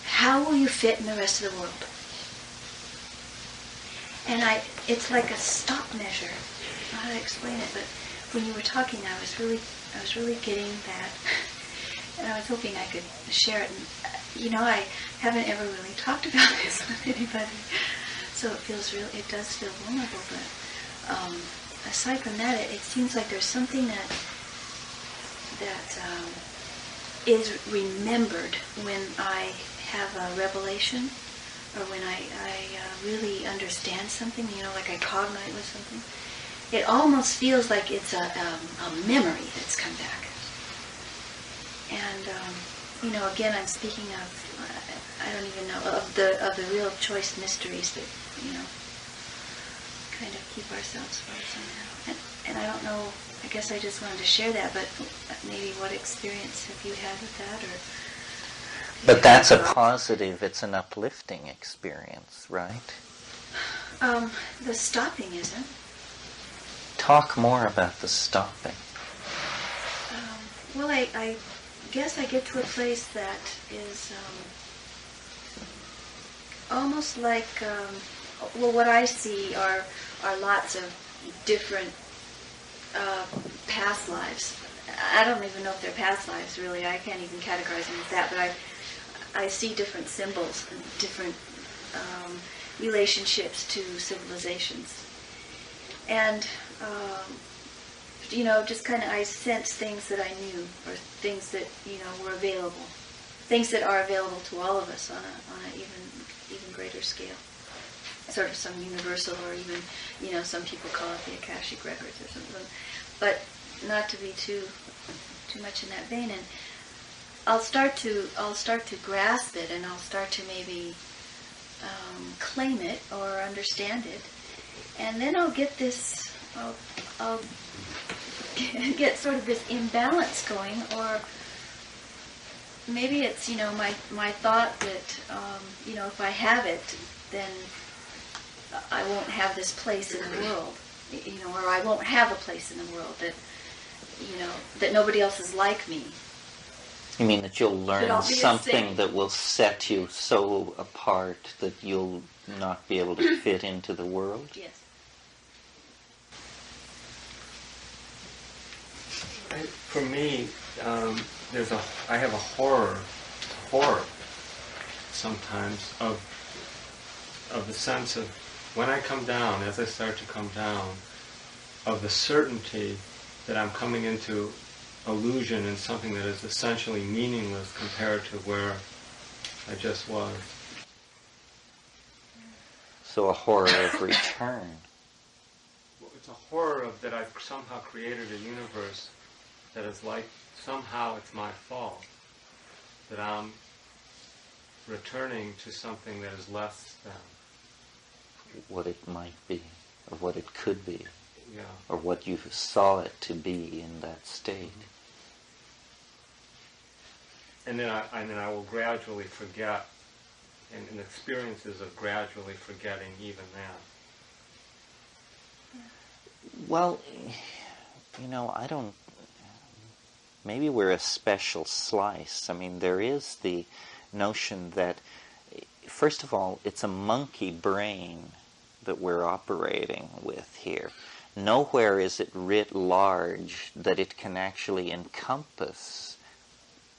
how will you fit in the rest of the world? And it's like a stop measure. I don't know how to explain it, but when you were talking, I was really getting that, and I was hoping I could share it. And, I haven't ever really talked about this with anybody, so it does feel vulnerable. But aside from that, it seems like there's something that is remembered when I have a revelation, or when I really understand something, like I cognite with something. It almost feels like it's a memory that's come back. And again, I'm speaking of, I don't even know, of the real choice mysteries that, kind of keep ourselves from somehow. And I don't know, I guess I just wanted to share that, but maybe what experience have you had with that? But that's a positive, it's an uplifting experience, right? The stopping isn't. Talk more about the stopping. Well, I guess I get to a place that is almost like, what I see are lots of different past lives. I don't even know if they're past lives, really. I can't even categorize them as that, but I see different symbols, and different relationships to civilizations. And, just kind of I sense things that I knew, or things that, were available. Things that are available to all of us on an even greater scale. Sort of some universal, or even, some people call it the Akashic Records or something. But not to be too much in that vein. And I'll start to grasp it, and I'll start to maybe claim it or understand it, and then I'll get this. I'll get sort of this imbalance going, or maybe it's my thought that if I have it, then I won't have this place in the world, or I won't have a place in the world that nobody else is like me. You mean that you'll learn something that will set you so apart that you'll not be able to fit into the world? Yes. For me, I have a horror sometimes of the sense of when I come down, as I start to come down, of the certainty that I'm coming into illusion and something that is essentially meaningless compared to where I just was. So a horror of return. Well, it's a horror of that I've somehow created a universe that is like, somehow it's my fault, that I'm returning to something that is less than. What it might be, or what it could be, Yeah. or what you saw it to be in that state. And then I will gradually forget, and experiences of gradually forgetting even that. Well, I don't... Maybe we're a special slice. I mean, there is the notion that, first of all, it's a monkey brain that we're operating with here. Nowhere is it writ large that it can actually encompass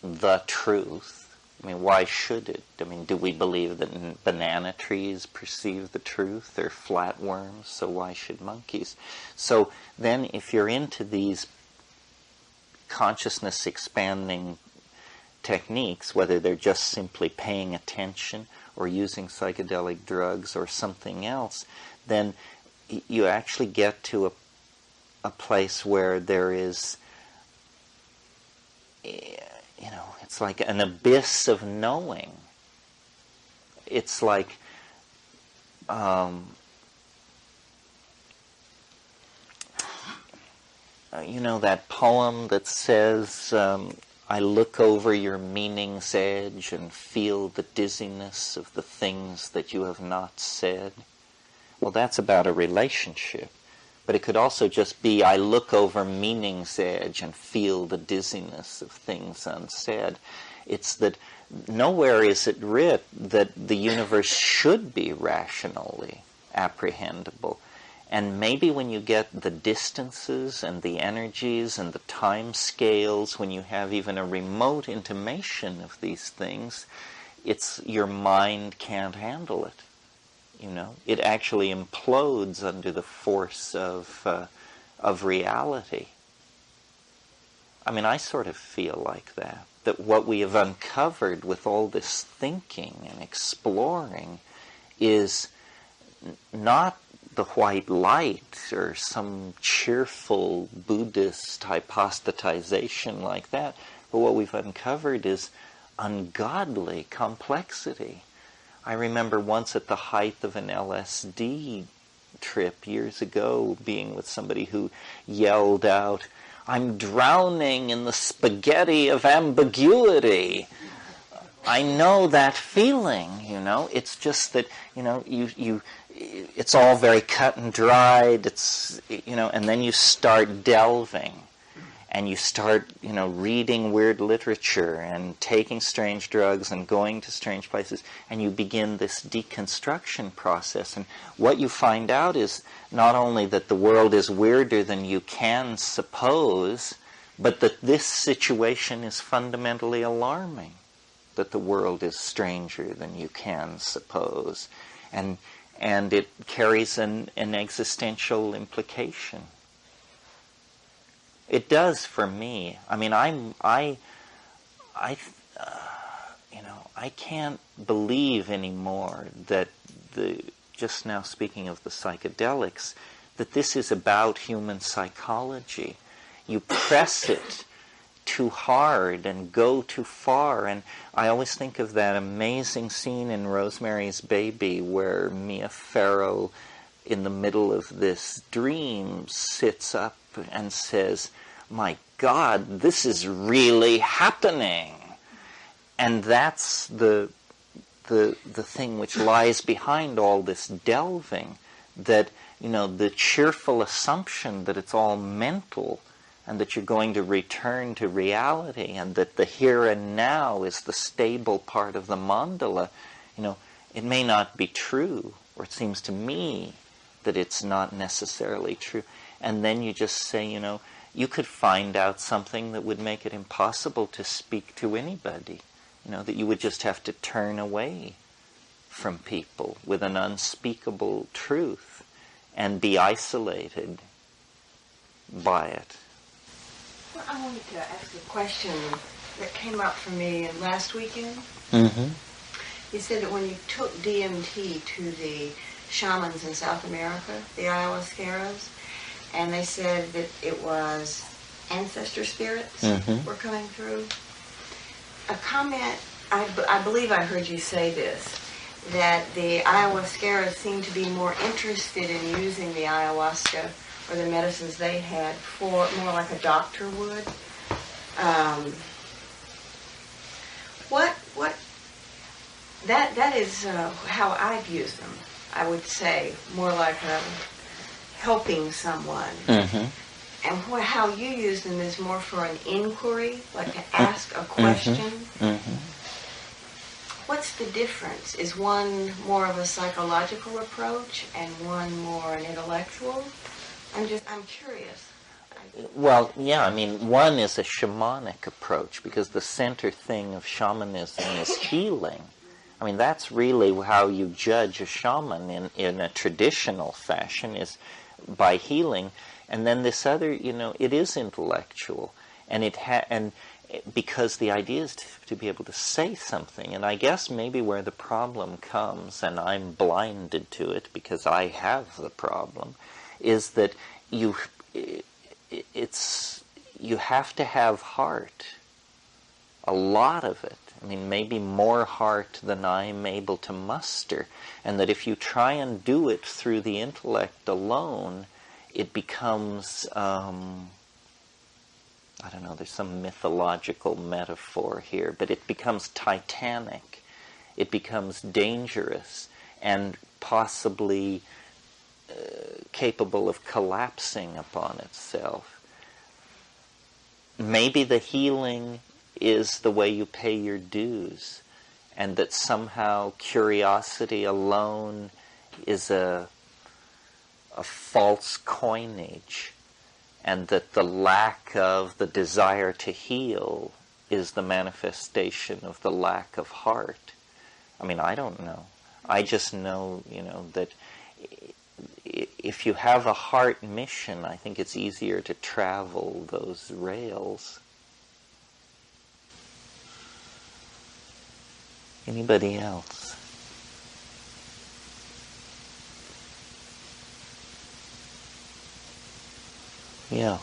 the truth. I mean, why should it? I mean, do we believe that banana trees perceive the truth? They're flatworms, so why should monkeys? So then if you're into these consciousness expanding techniques, whether they're just simply paying attention or using psychedelic drugs or something else, then you actually get to a place where there is, it's like an abyss of knowing. It's like that poem that says, I look over your meaning's edge and feel the dizziness of the things that you have not said. Well, that's about a relationship. But it could also just be, I look over meaning's edge and feel the dizziness of things unsaid. It's that nowhere is it writ that the universe should be rationally apprehendable. And maybe when you get the distances and the energies and the time scales, when you have even a remote intimation of these things, your mind can't handle it. It actually implodes under the force of reality. I mean, I sort of feel like that what we have uncovered with all this thinking and exploring is not the white light or some cheerful Buddhist hypostatization like that, but what we've uncovered is ungodly complexity. I remember once at the height of an LSD trip years ago being with somebody who yelled out, "I'm drowning in the spaghetti of ambiguity." I know that feeling, It's just that, it's all very cut and dried. And then you start delving. And you start, reading weird literature and taking strange drugs and going to strange places, and you begin this deconstruction process. And what you find out is not only that the world is weirder than you can suppose, but that this situation is fundamentally alarming, that the world is stranger than you can suppose. And it carries an existential implication. It does for me. I mean, I can't believe anymore that just now speaking of the psychedelics, that this is about human psychology. You press it too hard and go too far. And I always think of that amazing scene in Rosemary's Baby where Mia Farrow, in the middle of this dream, sits up and says, "My God, this is really happening." And that's the thing which lies behind all this delving, that, the cheerful assumption that it's all mental and that you're going to return to reality and that the here and now is the stable part of the mandala, it may not be true, or it seems to me that it's not necessarily true. And then you just say, you could find out something that would make it impossible to speak to anybody. That you would just have to turn away from people with an unspeakable truth and be isolated by it. Well, I wanted to ask a question that came up for me last weekend. Mm-hmm. You said that when you took DMT to the shamans in South America, the ayahuasqueros, and they said that it was ancestor spirits were coming through. A comment, I believe I heard you say this, that the ayahuasqueros seemed to be more interested in using the ayahuasca or the medicines they had for more like a doctor would. That is how I've used them. I would say more like helping someone. Mm-hmm. And how you use them is more for an inquiry, like to ask a question. Mm-hmm. What's the difference? Is one more of a psychological approach and one more an intellectual? I'm curious. Well, yeah, one is a shamanic approach because the center thing of shamanism is healing. That's really how you judge a shaman in a traditional fashion, is by healing. And then this other, it is intellectual, and because the idea is to be able to say something. And I guess maybe where the problem comes, and I'm blinded to it because I have the problem, is that you have to have heart, a lot of it. Maybe more heart than I'm able to muster, and that if you try and do it through the intellect alone, it becomes, I don't know, there's some mythological metaphor here, but it becomes titanic, it becomes dangerous, and possibly capable of collapsing upon itself. Maybe the healing is the way you pay your dues, and that somehow curiosity alone is a false coinage, and that the lack of the desire to heal is the manifestation of the lack of heart. I don't know. I just know, that if you have a heart mission, I think it's easier to travel those rails. Anybody else? Yeah.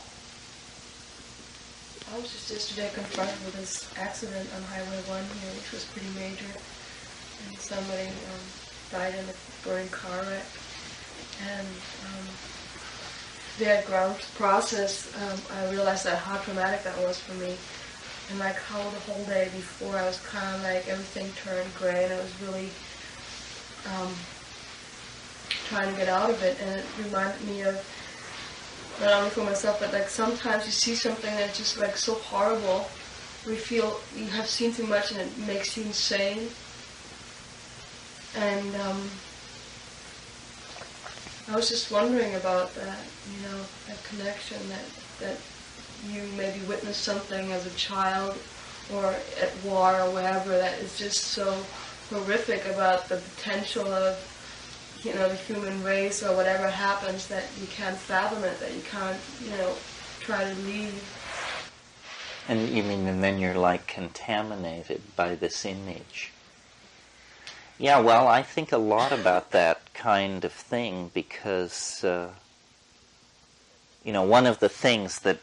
I was just yesterday confronted with this accident on Highway 1 here, which was pretty major. And somebody died in a burning car wreck. And that ground process, I realized that how traumatic that was for me. And like how the whole day before I was kind of like everything turned gray, and I was really trying to get out of it. And it reminded me of, not only for myself, but like sometimes you see something that's just like so horrible, we feel you have seen too much and it makes you insane. And I was just wondering about that, that connection, that you maybe witnessed something as a child or at war or wherever that is just so horrific about the potential of, the human race or whatever happens, that you can't fathom it, that you can't, try to leave. And you mean, and then you're like contaminated by this image. Yeah, well, I think a lot about that kind of thing because, one of the things that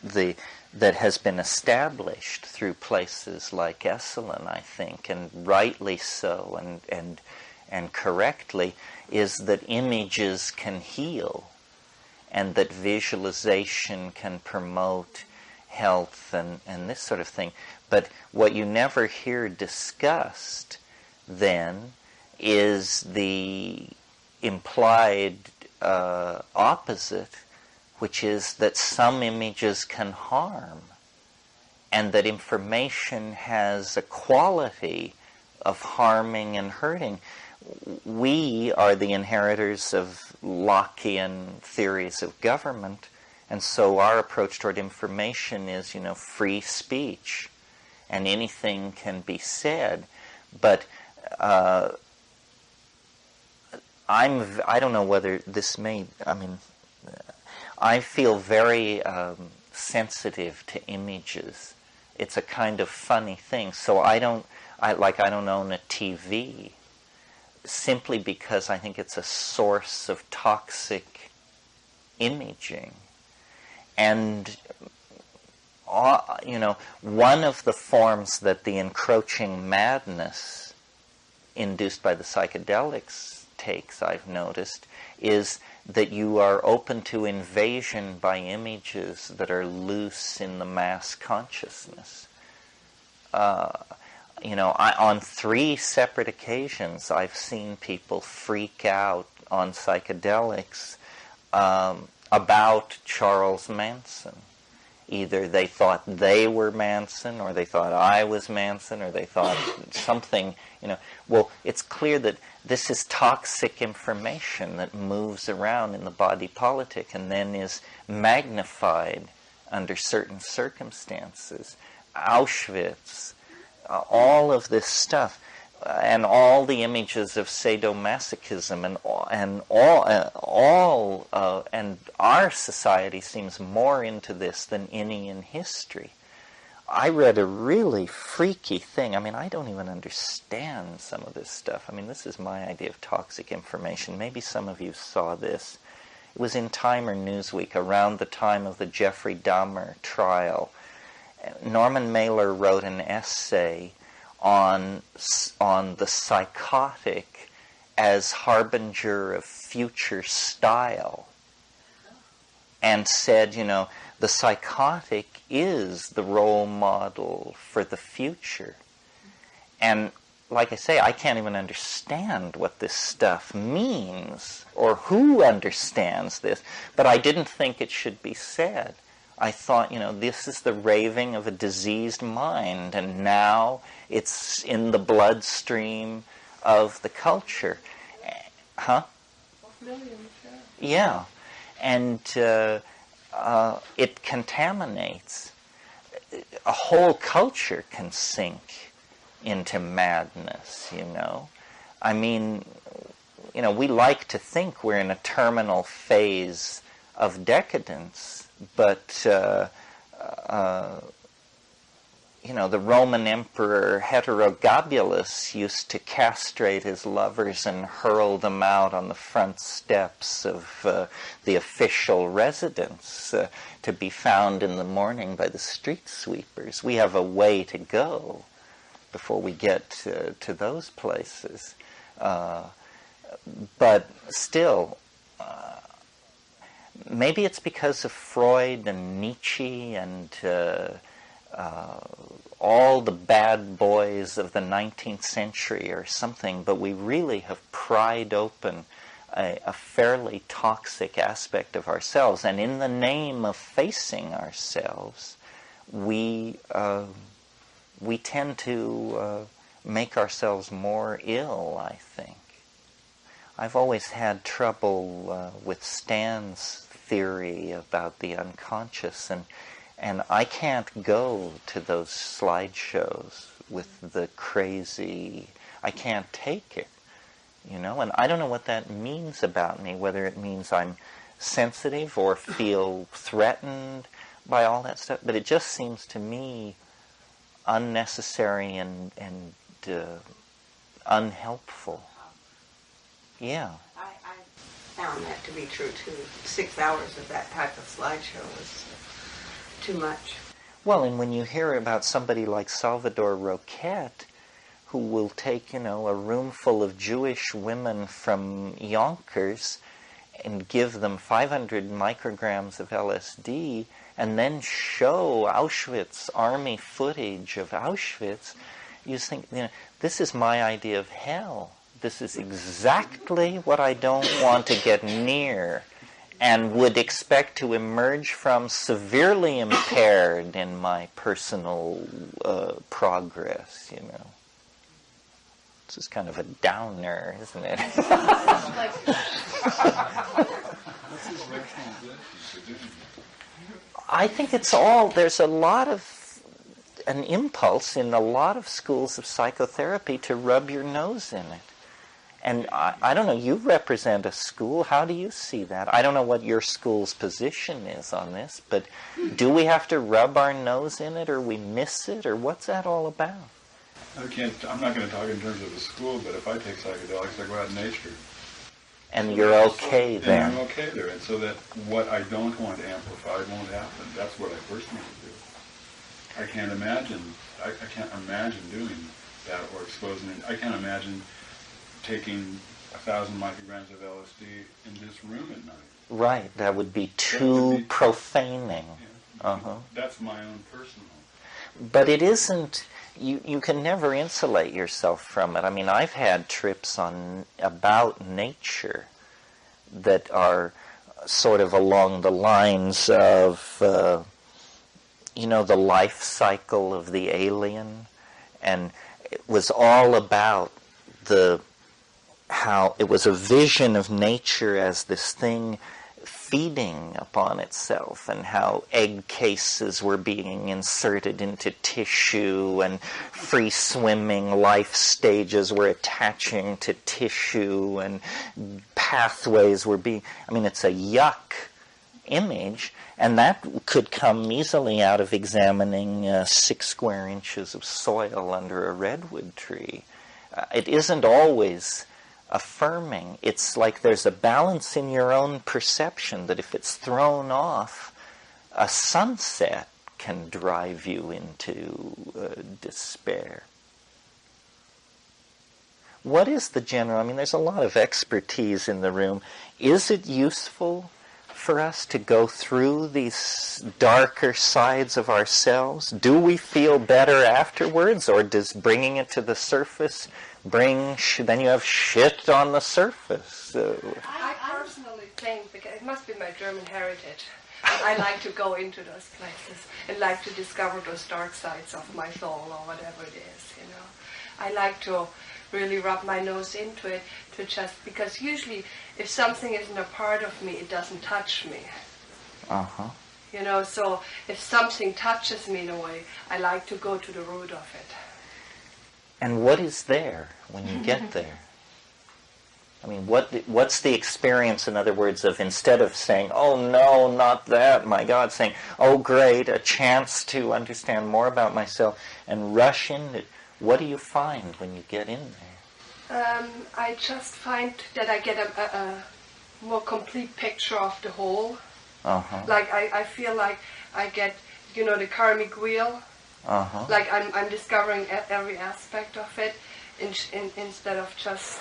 has been established through places like Esalen, I think, and rightly so, and correctly, is that images can heal, and that visualization can promote health and this sort of thing. But what you never hear discussed then is the implied opposite, which is that some images can harm, and that information has a quality of harming and hurting. We are the inheritors of Lockean theories of government, and so our approach toward information is, free speech, and anything can be said. But I don't know whether this I feel very sensitive to images. It's a kind of funny thing. So I don't own a TV, simply because I think it's a source of toxic imaging. And one of the forms that the encroaching madness induced by the psychedelics takes, I've noticed, is that you are open to invasion by images that are loose in the mass consciousness. On 3 separate occasions, I've seen people freak out on psychedelics about Charles Manson. Either they thought they were Manson, or they thought I was Manson, or they thought something, Well, it's clear that this is toxic information that moves around in the body politic and then is magnified under certain circumstances. Auschwitz, all of this stuff, and all the images of sadomasochism, and our society seems more into this than any in history. I read a really freaky thing. I don't even understand some of this stuff. This is my idea of toxic information. Maybe some of you saw this. It was in Time or Newsweek around the time of the Jeffrey Dahmer trial. Norman Mailer wrote an essay on the psychotic as harbinger of future style, and said, the psychotic is the role model for the future. And like I say, I can't even understand what this stuff means or who understands this, but I didn't think it should be said. I thought, this is the raving of a diseased mind, and now it's in the bloodstream of the culture. Huh? Yeah. And it contaminates. A whole culture can sink into madness, we like to think we're in a terminal phase of decadence, but the Roman Emperor Heterogabulus used to castrate his lovers and hurl them out on the front steps of the official residence to be found in the morning by the street sweepers. We have a way to go before we get to those places. But still, maybe it's because of Freud and Nietzsche and all the bad boys of the 19th century or something, but we really have pried open a fairly toxic aspect of ourselves. And in the name of facing ourselves, we tend to make ourselves more ill, I think. I've always had trouble with Stan's theory about the unconscious, and I can't go to those slideshows with the crazy, I can't take it, and I don't know what that means about me, whether it means I'm sensitive or feel threatened by all that stuff, but it just seems to me unnecessary and unhelpful. Yeah. I found that to be true too. 6 hours of that type of slideshow was too much. Well, and when you hear about somebody like Salvador Roquette, who will take, a room full of Jewish women from Yonkers and give them 500 micrograms of LSD, and then show Auschwitz, army footage of Auschwitz, you think, this is my idea of hell. This is exactly what I don't want to get near, and would expect to emerge from severely impaired in my personal progress, This is kind of a downer, isn't it? I think it's all, there's an impulse in a lot of schools of psychotherapy to rub your nose in it. And I don't know, you represent a school. How do you see that? I don't know what your school's position is on this, but do we have to rub our nose in it, or we miss it, or what's that all about? I'm not going to talk in terms of a school, but if I take psychedelics, I go out in nature. And you're okay there. And I'm okay there. And so that what I don't want amplified won't happen. That's what I personally do. I can't imagine doing that or exposing it. I can't imagine taking 1,000 micrograms of LSD in this room at night. Right, that would be too profaning. Yeah. That's my own personal. But it isn't, you can never insulate yourself from it. I mean, I've had trips about nature that are sort of along the lines of, the life cycle of the alien. And it was all about how it was a vision of nature as this thing feeding upon itself, and how egg cases were being inserted into tissue, and free-swimming life stages were attaching to tissue, and pathways were being... it's a yuck image, and that could come easily out of examining 6 square inches of soil under a redwood tree. It isn't always affirming. It's like there's a balance in your own perception that if it's thrown off, a sunset can drive you into despair. What is the general... there's a lot of expertise in the room. Is it useful for us to go through these darker sides of ourselves? Do we feel better afterwards, or does bringing it to the surface then you have shit on the surface? I personally think, because it must be my German heritage, I like to go into those places and like to discover those dark sides of my soul, or whatever it is, I like to really rub my nose into it, because usually if something isn't a part of me, it doesn't touch me. So if something touches me in a way, I like to go to the root of it. And what is there when you get there? I mean, what's the experience, in other words, of instead of saying, oh no, not that, my God, saying, oh great, a chance to understand more about myself, and rush in. What do you find when you get in there? I just find that I get a more complete picture of the whole. Uh-huh. Like I feel like I get, the karmic wheel. Uh-huh. Like I'm discovering every aspect of it instead of just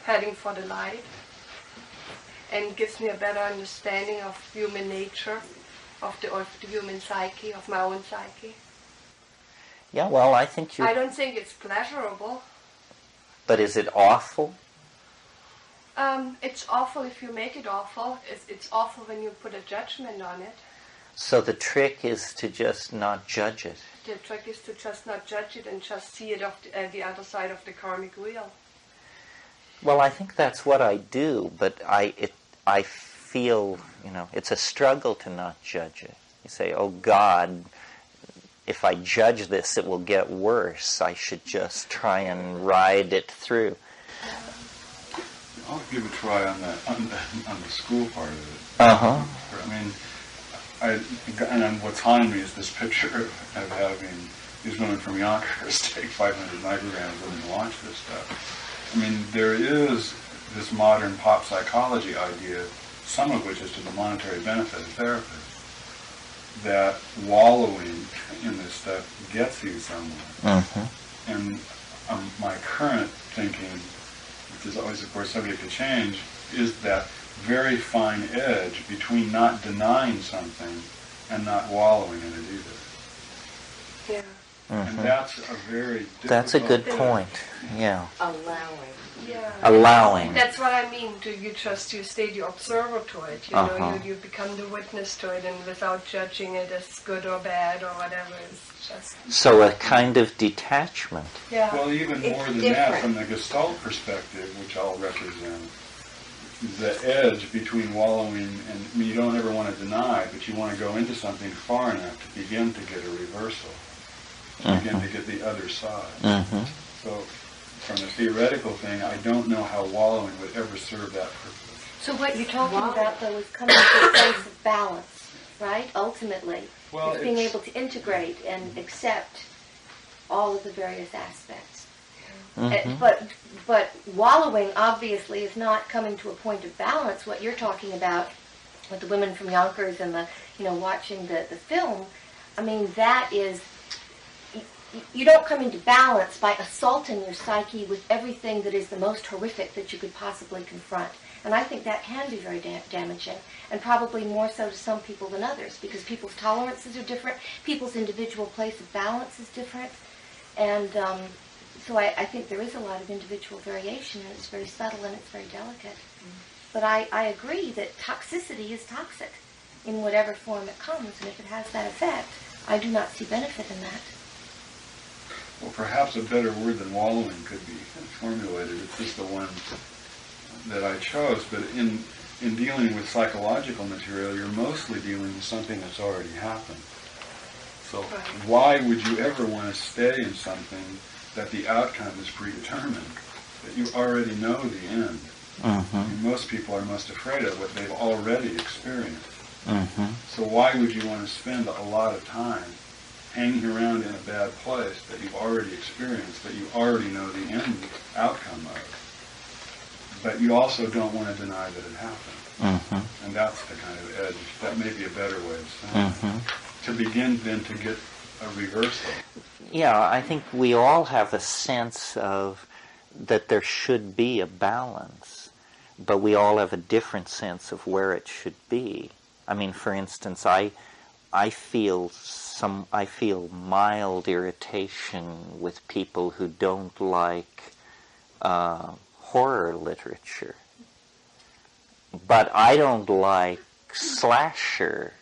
heading for the light, and gives me a better understanding of human nature, of the human psyche, of my own psyche. Yeah, well, I think you... I don't think it's pleasurable. But is it awful? It's awful if you make it awful. It's awful when you put a judgment on it. So the trick is to just not judge it. The trick is to just not judge it and just see it off the other side of the karmic wheel. Well, I think that's what I do, but I feel, it's a struggle to not judge it. You say, oh God, if I judge this, it will get worse. I should just try and ride it through. I'll give a try on the school part of it. Uh-huh. And what's haunting me is this picture of having these women from Yonkers take 500 micrograms and launch this stuff. I mean, there is this modern pop psychology idea, some of which is to the monetary benefit of therapists, that wallowing in this stuff gets you somewhere. Mm-hmm. And my current thinking, which is always, of course, subject to change, is that very fine edge between not denying something and not wallowing in it either. Yeah. Mm-hmm. And that's a very difficult... That's a good point, yeah. Allowing. Yeah. Allowing. That's what I mean. You stay the observer to it. You become the witness to it, and without judging it as good or bad or whatever, it's just... So a kind of detachment. Yeah. Well, even more than that, from the Gestalt perspective, which I'll represent, the edge between wallowing and you don't ever want to deny, but you want to go into something far enough to begin to get a reversal, begin to get the other side. Mm-hmm. So, from a theoretical thing, I don't know how wallowing would ever serve that purpose. So what you're talking about, though, is coming to a place of balance, right? Ultimately, Well, it's being able to integrate and accept all of the various aspects. Mm-hmm. But wallowing, obviously, is not coming to a point of balance. What you're talking about with the women from Yonkers and the, watching the film, I mean, that is... You don't come into balance by assaulting your psyche with everything that is the most horrific that you could possibly confront. And I think that can be very damaging, and probably more so to some people than others, because people's tolerances are different, people's individual place of balance is different, and so I think there is a lot of individual variation, and it's very subtle and it's very delicate. But I agree that toxicity is toxic in whatever form it comes, and if it has that effect, I do not see benefit in that. Well, perhaps a better word than wallowing could be formulated. It's just the one that I chose. But in dealing with psychological material, you're mostly dealing with something that's already happened. So why would you ever want to stay in something that the outcome is predetermined, that you already know the end? Mm-hmm. I mean, most people are most afraid of what they've already experienced. Mm-hmm. So why would you want to spend a lot of time hanging around in a bad place that you've already experienced, that you already know the end outcome of? But you also don't want to deny that it happened. Mm-hmm. And that's the kind of edge. That may be a better way of saying it. To begin then to get a reversal. Yeah, I think we all have a sense of that there should be a balance, but we all have a different sense of where it should be. I mean, for instance, I feel mild irritation with people who don't like horror literature. But I don't like slasher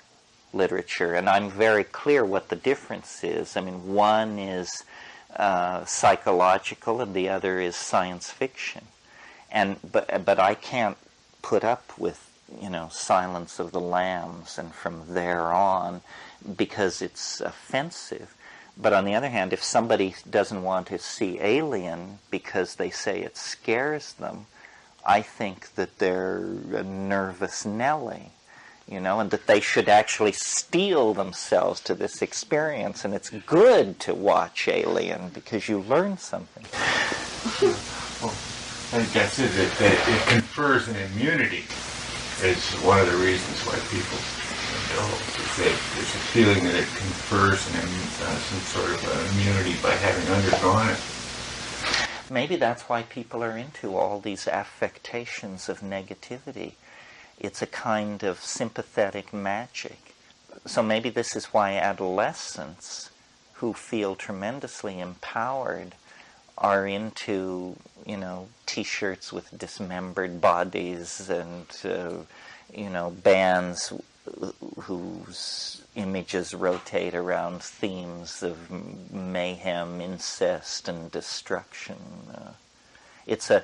literature, and I'm very clear what the difference is. I mean, one is psychological and the other is science fiction. But I can't put up with, Silence of the Lambs and from there on, because it's offensive. But on the other hand, if somebody doesn't want to see Alien because they say it scares them, I think that they're a nervous Nelly, and that they should actually steel themselves to this experience. And it's good to watch Alien because you learn something. Well, I think that's it. It confers an immunity. It's one of the reasons why people indulge. Is that there's a feeling that it confers some sort of immunity by having undergone it. Maybe that's why people are into all these affectations of negativity. It's a kind of sympathetic magic. So maybe this is why adolescents who feel tremendously empowered are into, T-shirts with dismembered bodies and, bands whose images rotate around themes of mayhem, incest, and destruction. It's a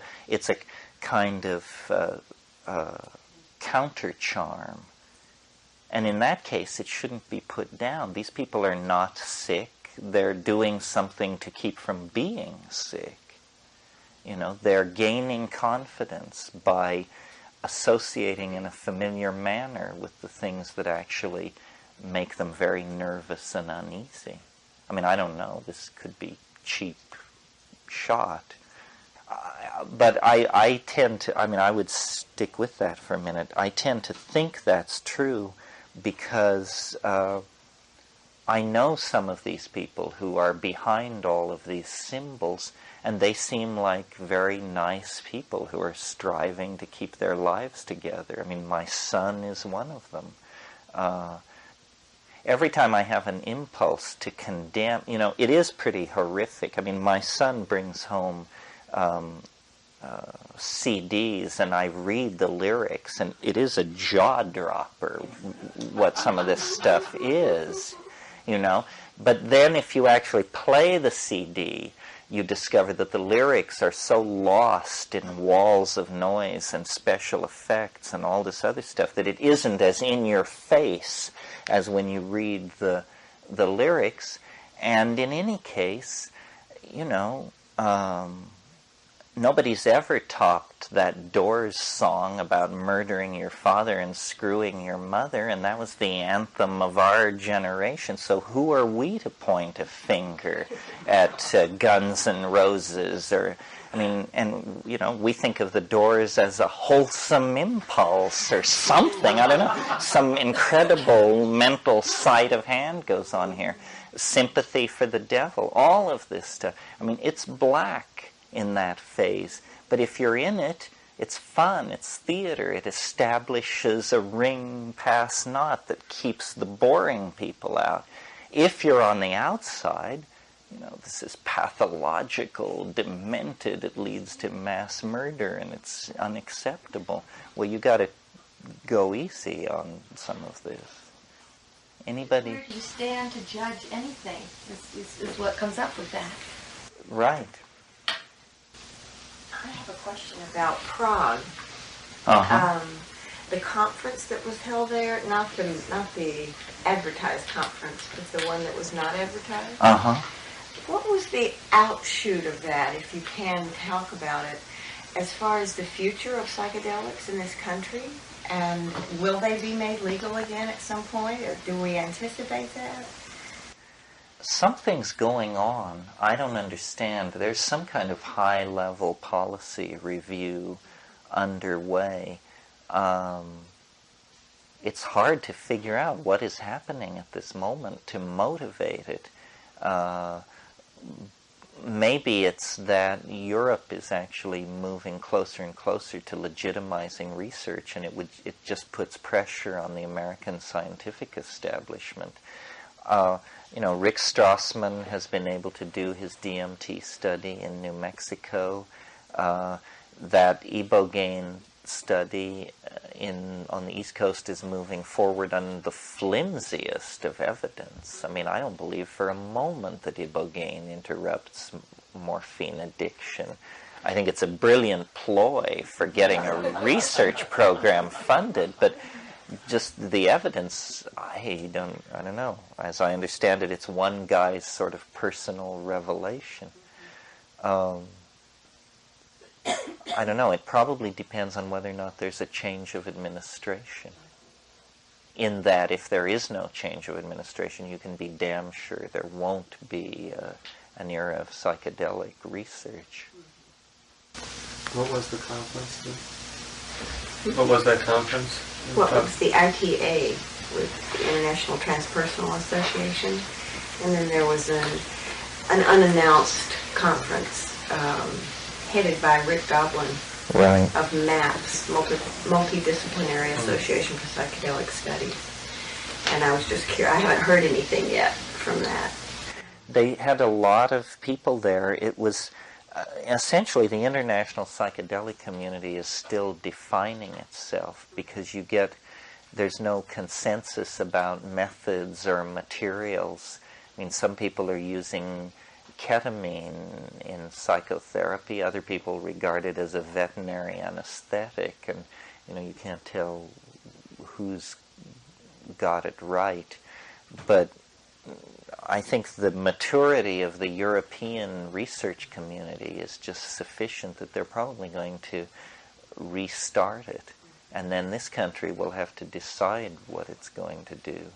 kind of counter charm, and in that case, it shouldn't be put down. These people are not sick; they're doing something to keep from being sick. They're gaining confidence by associating in a familiar manner with the things that actually make them very nervous and uneasy. I mean, I don't know. This could be cheap shot. But I tend to, I would stick with that for a minute. I tend to think that's true because I know some of these people who are behind all of these symbols, and they seem like very nice people who are striving to keep their lives together. I mean, my son is one of them. Every time I have an impulse to condemn, it is pretty horrific. I mean, my son brings home CDs, and I read the lyrics, and it is a jaw-dropper what some of this stuff is, But then if you actually play the CD, you discover that the lyrics are so lost in walls of noise and special effects and all this other stuff that it isn't as in your face as when you read the lyrics. And in any case, nobody's ever topped that Doors song about murdering your father and screwing your mother, and that was the anthem of our generation. So who are we to point a finger at Guns N' Roses? We think of the Doors as a wholesome impulse or something. I don't know. Some incredible mental sleight of hand goes on here. Sympathy for the devil. All of this stuff. It's black in that phase. But if you're in it, it's fun, it's theater, it establishes a ring pass not that keeps the boring people out. If you're on the outside, this is pathological, demented, it leads to mass murder, and it's unacceptable. Well, you got to go easy on some of this. Anybody? Where do you stand to judge anything is what comes up with that. Right. I have a question about Prague. Uh-huh. The conference that was held there, not the advertised conference, but the one that was not advertised. Uh-huh. What was the outshoot of that, if you can talk about it, as far as the future of psychedelics in this country? And will they be made legal again at some point, or do we anticipate that? Something's going on. I don't understand. There's some kind of high-level policy review underway. It's hard to figure out what is happening at this moment to motivate it. Maybe it's that Europe is actually moving closer and closer to legitimizing research, and it just puts pressure on the American scientific establishment. Rick Strassman has been able to do his DMT study in New Mexico. That ibogaine study on the East Coast is moving forward on the flimsiest of evidence. I don't believe for a moment that ibogaine interrupts morphine addiction. I think it's a brilliant ploy for getting a research program funded, but just the evidence, I don't know. As I understand it, it's one guy's sort of personal revelation. I don't know, it probably depends on whether or not there's a change of administration. In that, if there is no change of administration, you can be damn sure there won't be an era of psychedelic research. What was the conference? What was that conference? Well, it was the ITA, with the International Transpersonal Association, and then there was an unannounced conference headed by Rick Doblin Right. of MAPS, Multidisciplinary Association for Psychedelic Studies. And I was just curious, I haven't heard anything yet from that. They had a lot of people there. It was essentially the international psychedelic community is still defining itself, because there's no consensus about methods or materials. I mean, some people are using ketamine in psychotherapy. Other people regard it as a veterinary anesthetic, and you can't tell who's got it right. But I think the maturity of the European research community is just sufficient that they're probably going to restart it, and then this country will have to decide what it's going to do.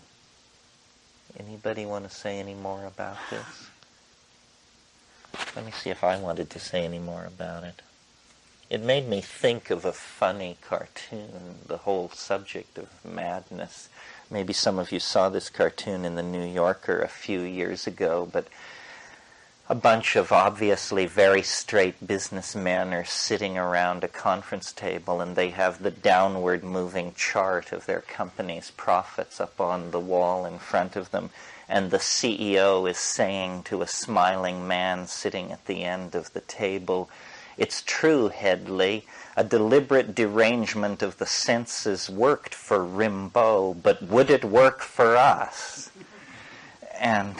Anybody want to say any more about this? Let me see if I wanted to say any more about it. It made me think of a funny cartoon, the whole subject of madness. Maybe some of you saw this cartoon in the New Yorker a few years ago, but a bunch of obviously very straight businessmen are sitting around a conference table, and they have the downward moving chart of their company's profits up on the wall in front of them. And the CEO is saying to a smiling man sitting at the end of the table, "It's true, Headley, a deliberate derangement of the senses worked for Rimbaud, but would it work for us?" And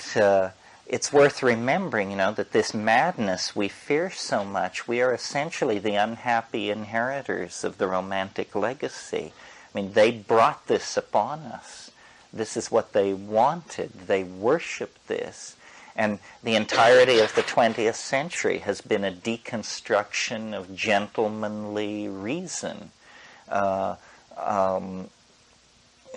it's worth remembering, that this madness we fear so much, we are essentially the unhappy inheritors of the Romantic legacy. I mean, they brought this upon us. This is what they wanted. They worshipped this. And the entirety of the 20th century has been a deconstruction of gentlemanly reason.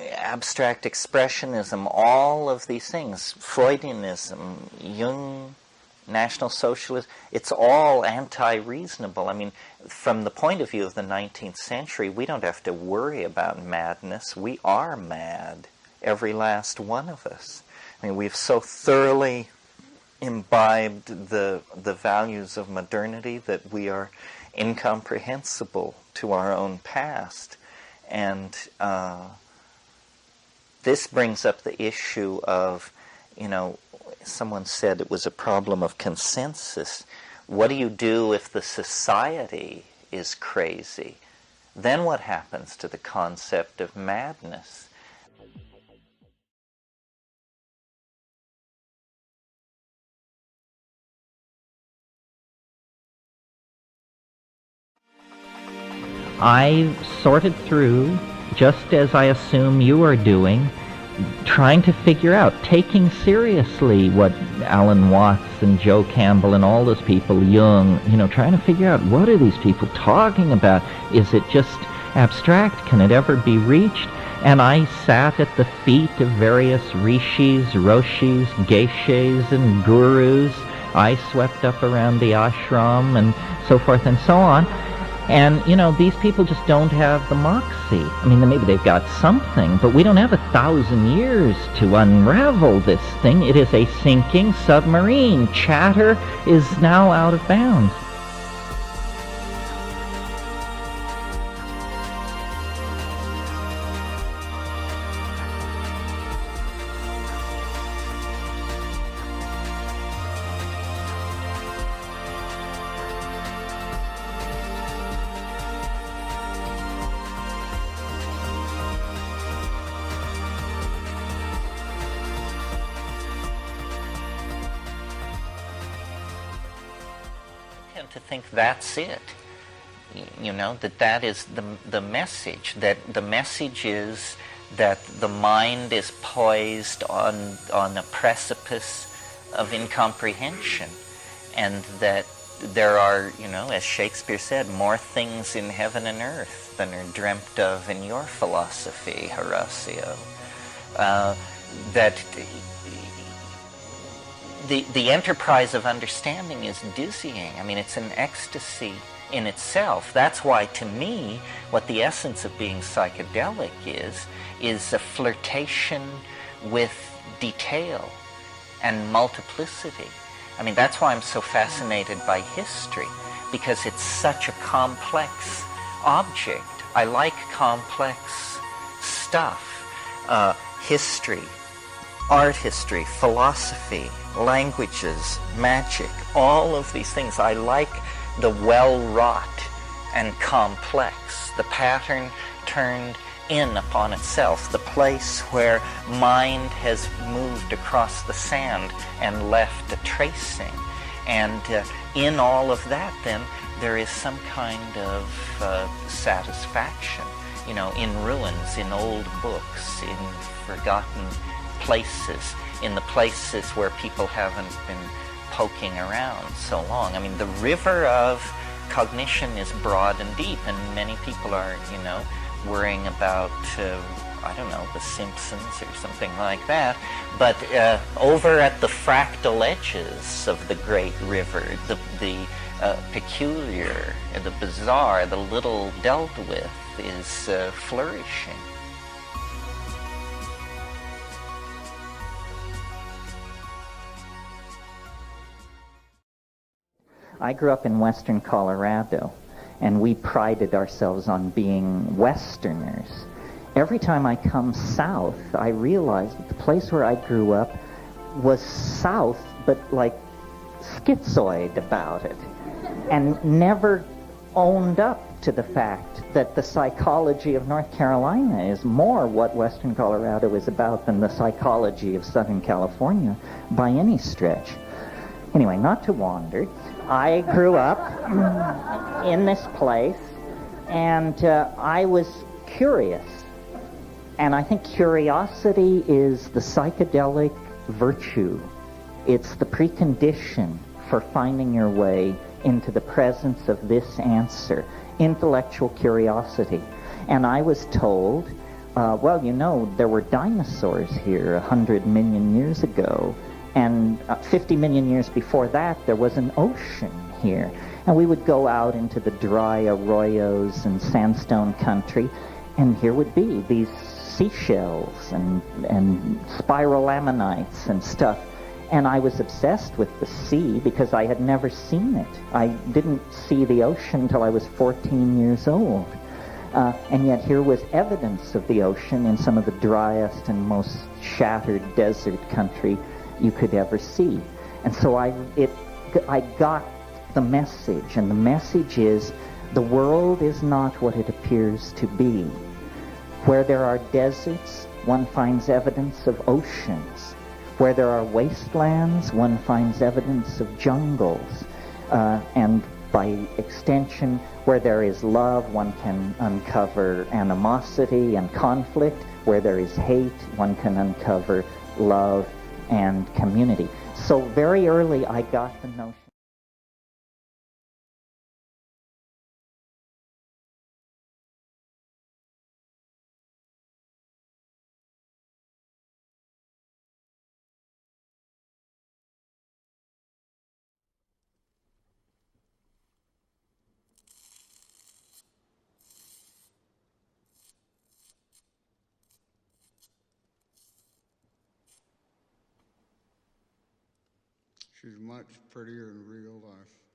Abstract expressionism, all of these things, Freudianism, Jung, National Socialism, it's all anti-reasonable. I mean, from the point of view of the 19th century, we don't have to worry about madness. We are mad, every last one of us. I mean, we've so thoroughly imbibed the values of modernity that we are incomprehensible to our own past. And this brings up the issue of, someone said it was a problem of consensus. What do you do if the society is crazy? Then what happens to the concept of madness? I sorted through, just as I assume you are doing, trying to figure out, taking seriously what Alan Watts and Joe Campbell and all those people, Jung, trying to figure out, what are these people talking about? Is it just abstract? Can it ever be reached? And I sat at the feet of various rishis, roshis, geishas, and gurus. I swept up around the ashram and so forth and so on. And, these people just don't have the moxie. I mean, maybe they've got something, but we don't have 1,000 years to unravel this thing. It is a sinking submarine. Chatter is now out of bounds. To think that's it, that is the message, that the message is that the mind is poised on a precipice of incomprehension, and that there are, as Shakespeare said, more things in heaven and earth than are dreamt of in your philosophy, Horatio. That the enterprise of understanding is dizzying. I mean, it's an ecstasy in itself. That's why, to me, what the essence of being psychedelic is a flirtation with detail and multiplicity. I mean, that's why I'm so fascinated by history, because it's such a complex object. I like complex stuff. History, art history, philosophy, languages, magic, all of these things. I like the well-wrought and complex, the pattern turned in upon itself, the place where mind has moved across the sand and left a tracing. And in all of that, then, there is some kind of satisfaction, in ruins, in old books, in forgotten places, in the places where people haven't been poking around so long. I mean, the river of cognition is broad and deep, and many people are, worrying about, The Simpsons or something like that. But over at the fractal edges of the great river, the peculiar, the bizarre, the little dealt with is flourishing. I grew up in western Colorado, and we prided ourselves on being Westerners. Every time I come south, I realize that the place where I grew up was south, but like schizoid about it, and never owned up to the fact that the psychology of North Carolina is more what western Colorado is about than the psychology of Southern California by any stretch. Anyway, not to wander, I grew up in this place, and I was curious. And I think curiosity is the psychedelic virtue. It's the precondition for finding your way into the presence of this answer, intellectual curiosity. And I was told, there were dinosaurs here 100 million years ago. And 50 million years before that, there was an ocean here. And we would go out into the dry arroyos and sandstone country, and here would be these seashells and spiral ammonites and stuff. And I was obsessed with the sea because I had never seen it. I didn't see the ocean until I was 14 years old. And yet here was evidence of the ocean in some of the driest and most shattered desert country you could ever see. And so I got the message, and the message is the world is not what it appears to be. Where there are deserts, one finds evidence of oceans. Where there are wastelands, one finds evidence of jungles. And by extension, where there is love, one can uncover animosity and conflict. Where there is hate, one can uncover love and community. So very early I got the notion. She's much prettier in real life.